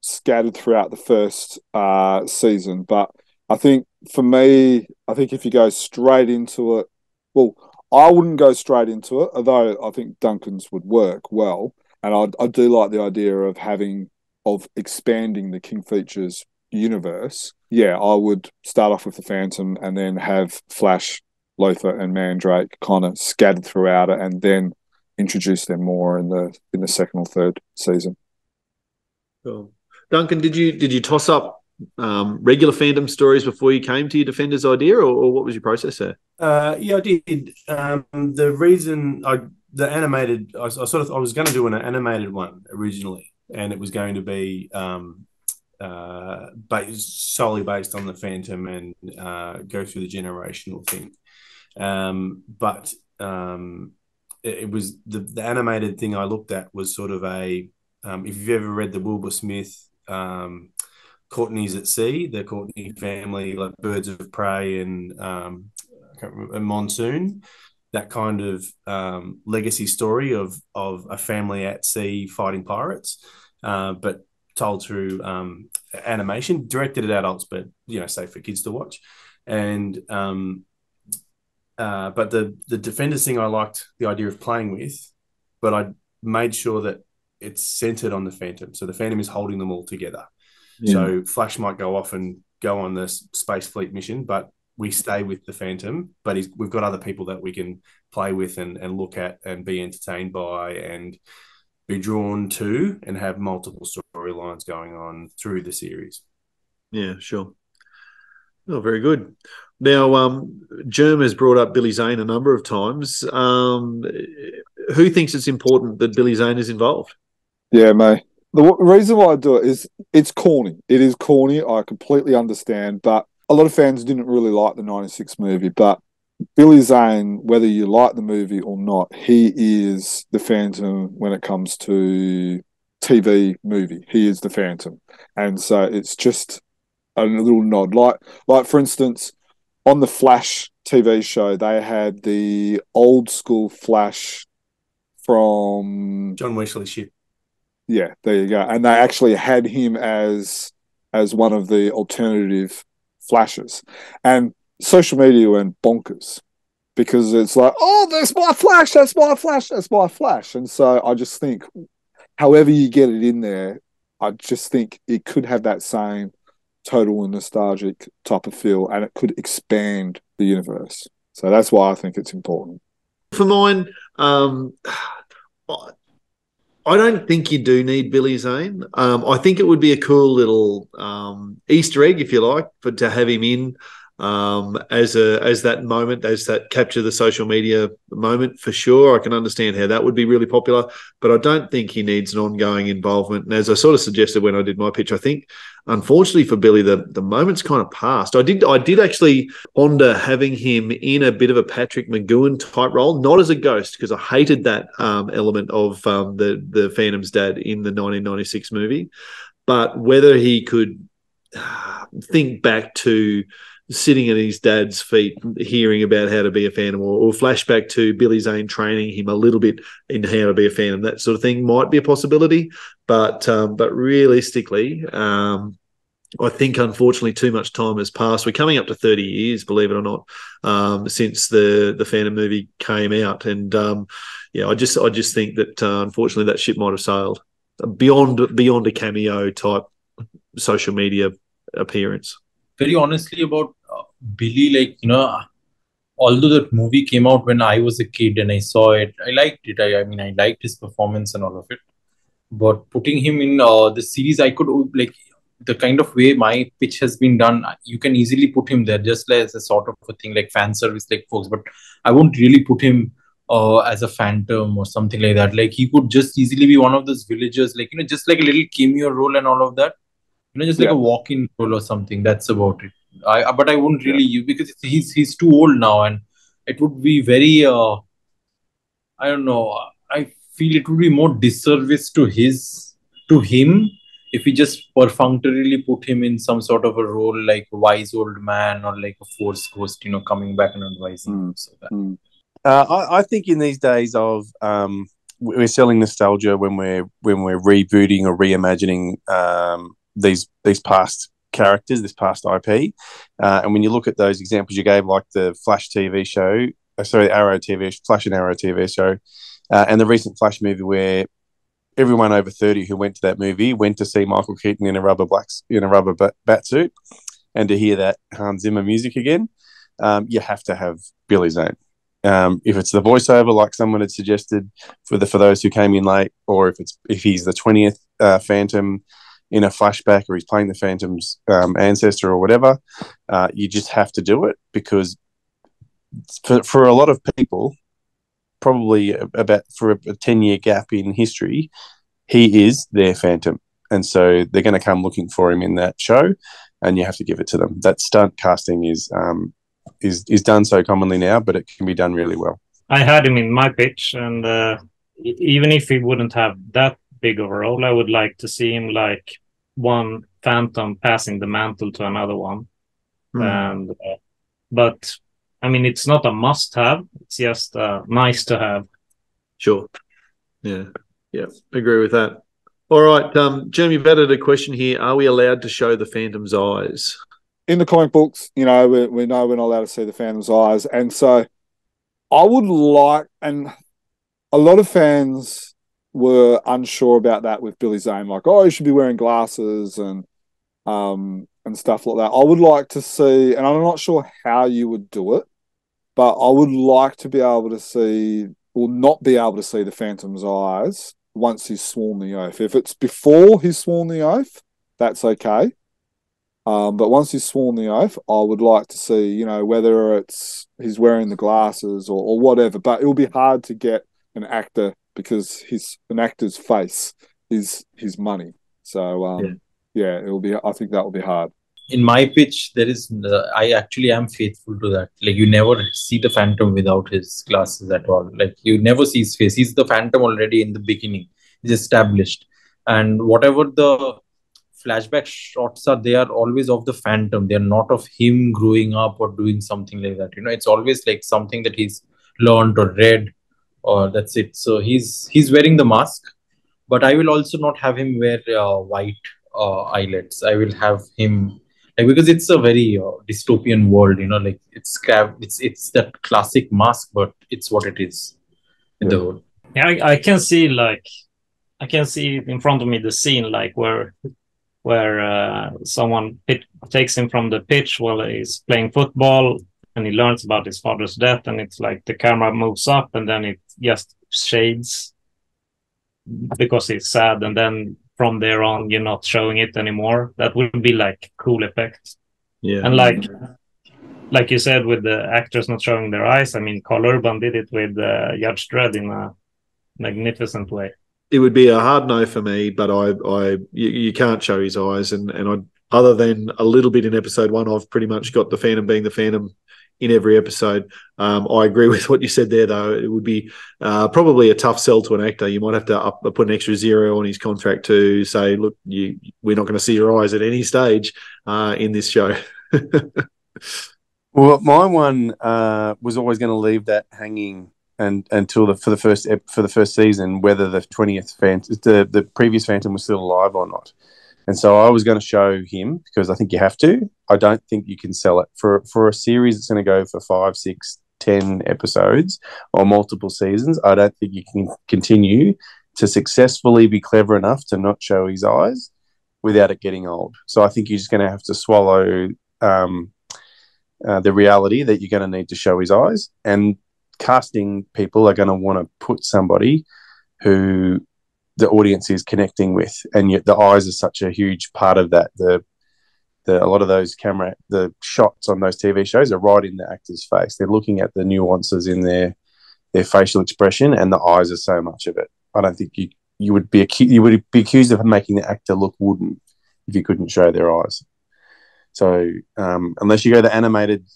scattered throughout the first season, but I think for me, if you go straight into it, well, I wouldn't go straight into it, although I think Duncan's would work well, and I do like the idea of expanding the King Features universe. Yeah, I would start off with the Phantom and then have Flash, Lothar, and Mandrake kind of scattered throughout it, and then introduce them more in the second or third season. Cool. Duncan, did you toss up regular Phantom stories before you came to your Defenders idea, or what was your process there? Yeah, I did. The reason the animated, I was going to do an animated one originally, and it was going to be solely based on the Phantom and go through the generational thing. But it was the animated thing I looked at was sort of a if you've ever read the Wilbur Smith Courtney's at Sea, the Courtney family, like Birds of Prey and Monsoon, that kind of legacy story of a family at sea fighting pirates, but told through animation, directed at adults, but safe for kids to watch. And but the Defenders thing, I liked the idea of playing with, but I made sure that it's centered on the Phantom. So the Phantom is holding them all together. Yeah. So Flash might go off and go on this space fleet mission, but we stay with the Phantom, but we've got other people that we can play with and look at and be entertained by and be drawn to and have multiple storylines going on through the series. Yeah, sure. Oh, very good. Now, Jerm has brought up Billy Zane a number of times. Who thinks it's important that Billy Zane is involved? Yeah, mate. The reason why I do it is it's corny. It is corny. I completely understand, but a lot of fans didn't really like the 96 movie, but Billy Zane, whether you like the movie or not, he is the Phantom when it comes to TV movie. He is the Phantom. And so it's just a little nod. Like for instance, on the Flash TV show, they had the old school Flash from John Wesley Shipp. Yeah, there you go. And they actually had him as one of the alternative Flashes. And social media went bonkers because it's like, oh, that's my Flash, that's my Flash, that's my Flash. And so I just think, however you get it in there, I just think it could have that same total and nostalgic type of feel, and it could expand the universe. So that's why I think it's important. For mine, I don't think you do need Billy Zane. I think it would be a cool little Easter egg, if you like, to have him in as that moment, as that capture the social media moment for sure. I can understand how that would be really popular, but I don't think he needs an ongoing involvement. And as I sort of suggested when I did my pitch, I think unfortunately for Billy, the moment's kind of passed. I did actually ponder having him in a bit of a Patrick McGowan type role, not as a ghost, because I hated that element of the Phantom's dad in the 1996 movie, but whether he could think back to sitting at his dad's feet, hearing about how to be a Phantom, or flashback to Billy Zane training him a little bit in how to be a Phantom, that sort of thing might be a possibility. But realistically, I think unfortunately too much time has passed. We're coming up to 30 years, believe it or not, since the Phantom movie came out, and I just think that unfortunately that ship might have sailed beyond a cameo type social media appearance. Very honestly about Billy, although that movie came out when I was a kid and I saw it, I liked it. I mean, I liked his performance and all of it. But putting him in the series, I could, the kind of way my pitch has been done, you can easily put him there just as a sort of a thing, like fan service, like folks. But I won't really put him as a Phantom or something like that. Like, he could just easily be one of those villagers, just like a little cameo role and all of that. Just like a walk-in role or something. That's about it. But I wouldn't really use, because he's too old now, and it would be very I don't know. I feel it would be more disservice to him if we just perfunctorily put him in some sort of a role like a wise old man or like a force ghost, coming back and advising. I think in these days of we're selling nostalgia when we're rebooting or reimagining these past characters, this past IP, and when you look at those examples you gave, like the Flash TV show, Flash and Arrow TV show, and the recent Flash movie where everyone over 30 who went to that movie went to see Michael Keaton in a rubber bat suit, and to hear that Hans Zimmer music again, you have to have Billy Zane. If it's the voiceover, like someone had suggested, for those who came in late, or if he's the 20th Phantom in a flashback, or he's playing the Phantom's ancestor or whatever, you just have to do it, because for a lot of people, probably about for a 10-year gap in history, he is their Phantom, and so they're going to come looking for him in that show, and you have to give it to them. That stunt casting is done so commonly now, but it can be done really well. I had him in my pitch, and even if he wouldn't have that big of a role, I would like to see him like one Phantom passing the mantle to another one. And but I mean, it's not a must-have; it's just nice to have. Sure. Yeah. Agree with that. All right, Jeremy, you've added a question here. Are we allowed to show the Phantom's eyes? In the comic books, we know we're not allowed to see the Phantom's eyes, and so I would like, and a lot of fans were unsure about that with Billy Zane, like, oh, you should be wearing glasses, and and stuff like that. I would like to see, and I'm not sure how you would do it, but I would like to be able to see, or not be able to see, the Phantom's eyes once he's sworn the oath. If it's before he's sworn the oath, that's okay. But once he's sworn the oath, I would like to see, you know, whether it's he's wearing the glasses or whatever. But it will be hard to get an actor because an actor's face is his money. So yeah, it will be. I think that will be hard. In my pitch, there is. I actually am faithful to that. Like, you never see the Phantom without his glasses at all. Like, you never see his face. He's the Phantom already in the beginning. He's established, and whatever the flashback shots are, they are always of the Phantom. They're not of him growing up or doing something like that. You know, it's always like something that he's learned or read, or that's it. So he's wearing the mask, but I will also not have him wear white eyelets. I will have him, like, because it's a very dystopian world. You know, like it's that classic mask, but it's what it is in the world. Yeah, I can see in front of me the scene like where someone takes him from the pitch while he's playing football, and he learns about his father's death, and it's like the camera moves up and then it just shades because he's sad, and then from there on you're not showing it anymore. That would be like cool effect. Yeah. And like you said, with the actors not showing their eyes, I mean, Carl Urban did it with Judge Dredd in a magnificent way. It would be a hard no for me, but you can't show his eyes, and other than a little bit in episode 1, I've pretty much got the Phantom being the Phantom in every episid. I agree with what you said there, though. It would be probably a tough sell to an actor. You might have to put an extra 0 on his contract to say, look, we're not going to see your eyes at any stage in this show. Well, my one was always going to leave that hanging until for the first season, whether the 20th Phantom, the previous Phantom was still alive or not. And so I was going to show him because I think you have to. I don't think you can sell it for a series that's going to go for 5, 6, 10 episodes or multiple seasons. I don't think you can continue to successfully be clever enough to not show his eyes without it getting old. So I think you're just going to have to swallow the reality that you're going to need to show his eyes, and casting people are going to want to put somebody who the audience is connecting with, and yet the eyes are such a huge part of that. A lot of those the shots on those TV shows are right in the actor's face. They're looking at the nuances in their facial expression, and the eyes are so much of it. I don't think you would be accused of making the actor look wooden if you couldn't show their eyes. So unless you go the animated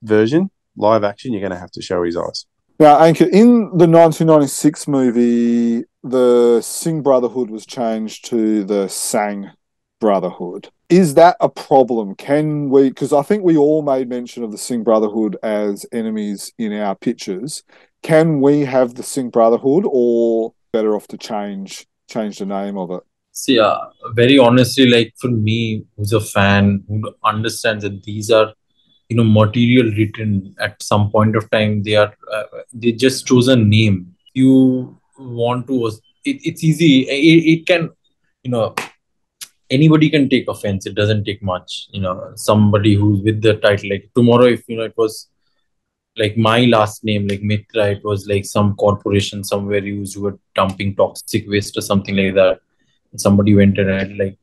version, live action, you're going to have to show his eyes. Now, Ankit, in the 1996 movie, the Singh Brotherhood was changed to the Sang Brotherhood. Is that a problem? Can we, because I think we all made mention of the Singh Brotherhood as enemies in our pitches. Can we have the Singh Brotherhood, or better off to change the name of it? See, very honestly, like for me, who's a fan, who understands that these are, material written at some point of time, they just chose a name. You want to, it's easy. It can, anybody can take offense. It doesn't take much. Somebody who's with the title, like tomorrow, if it was like my last name, like Mitra, it was like some corporation somewhere who were dumping toxic waste or something like that. And somebody went and had like,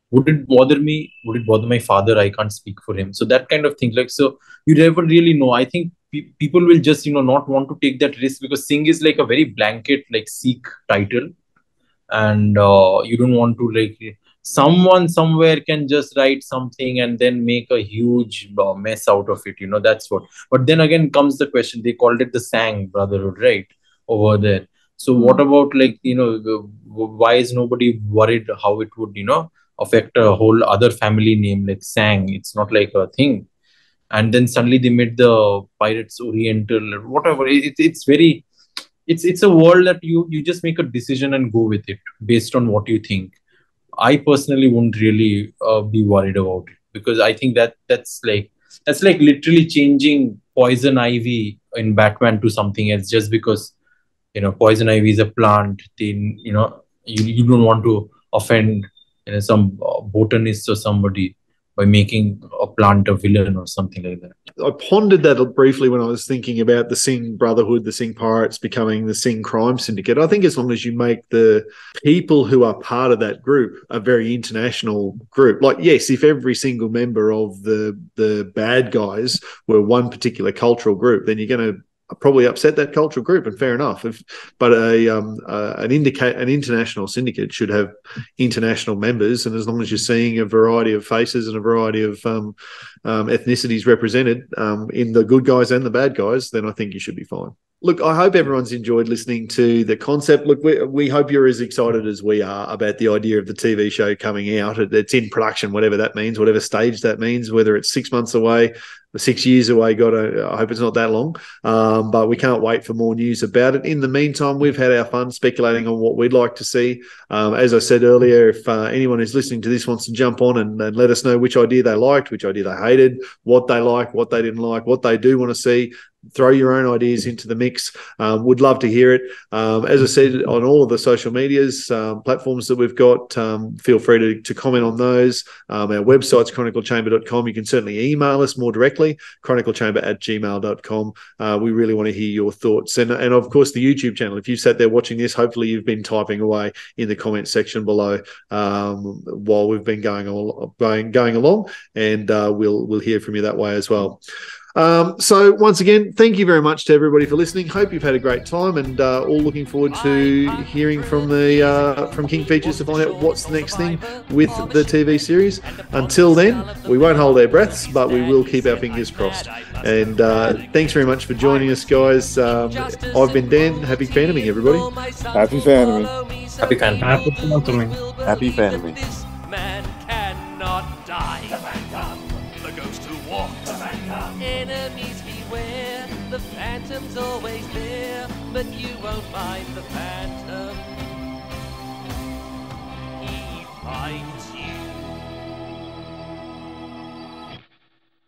would it bother me? Would it bother my father? I can't speak for him. So that kind of thing. Like, so you never really know. I think people will just, not want to take that risk, because Singh is like a very blanket, like Sikh title. And you don't want to, like, someone somewhere can just write something and then make a huge mess out of it. That's what. But then again comes the question, they called it the Sang Brotherhood, right? Over there. So what about, like, why is nobody worried how it would, affect a whole other family name like Sang? It's not like a thing. And then suddenly they made the Pirates Oriental or whatever. It's a world that you just make a decision and go with it based on what you think. I personally wouldn't really be worried about it, because I think that's like literally changing Poison Ivy in Batman to something else just because Poison Ivy is a plant. Then you don't want to offend some botanist or somebody. by making a plant a villain or something like that. I pondered that briefly when I was thinking about the Singh Brotherhood, the Singh Pirates becoming the Singh Crime Syndicate. I think as long as you make the people who are part of that group a very international group, like, yes, if every single member of the bad guys were one particular cultural group, then you're going to probably upset that cultural group, and fair enough. But an international syndicate should have international members, and as long as you're seeing a variety of faces and a variety of ethnicities represented in the good guys and the bad guys, then I think you should be fine. Look, I hope everyone's enjoyed listening to the concept. Look, we hope you're as excited as we are about the idea of the TV show coming out. It's in production, whatever that means, whatever stage that means, whether it's 6 months away or 6 years away. God, I hope it's not that long. But we can't wait for more news about it. In the meantime, we've had our fun speculating on what we'd like to see. As I said earlier, if anyone who's listening to this wants to jump on and let us know which idea they liked, which idea they hated, what they liked, what they didn't like, what they do want to see, throw your own ideas into the mix. Would love to hear it. As I said, on all of the social medias, platforms that we've got, feel free to comment on those. Our website's chroniclechamber.com. You can certainly email us more directly, chroniclechamber@gmail.com. We really want to hear your thoughts. And of course, the YouTube channel. If you've sat there watching this, hopefully you've been typing away in the comment section below while we've been going along, and we'll hear from you that way as well. So once again, thank you very much to everybody for listening. Hope you've had a great time, and all looking forward to hearing from King Features to find out what's the next thing with the TV series. Until then, we won't hold our breaths, but we will keep our fingers crossed. And thanks very much for joining us, guys. I've been Dan. Happy Phantoming, everybody. Happy Phantoming. Happy Phantom. Happy Phantoming. Happy Phantoming. This man cannot die. The Phantom. The ghost who walks. The Phantom. Enemies beware. The Phantom's always there, but you won't find the Phantom. He finds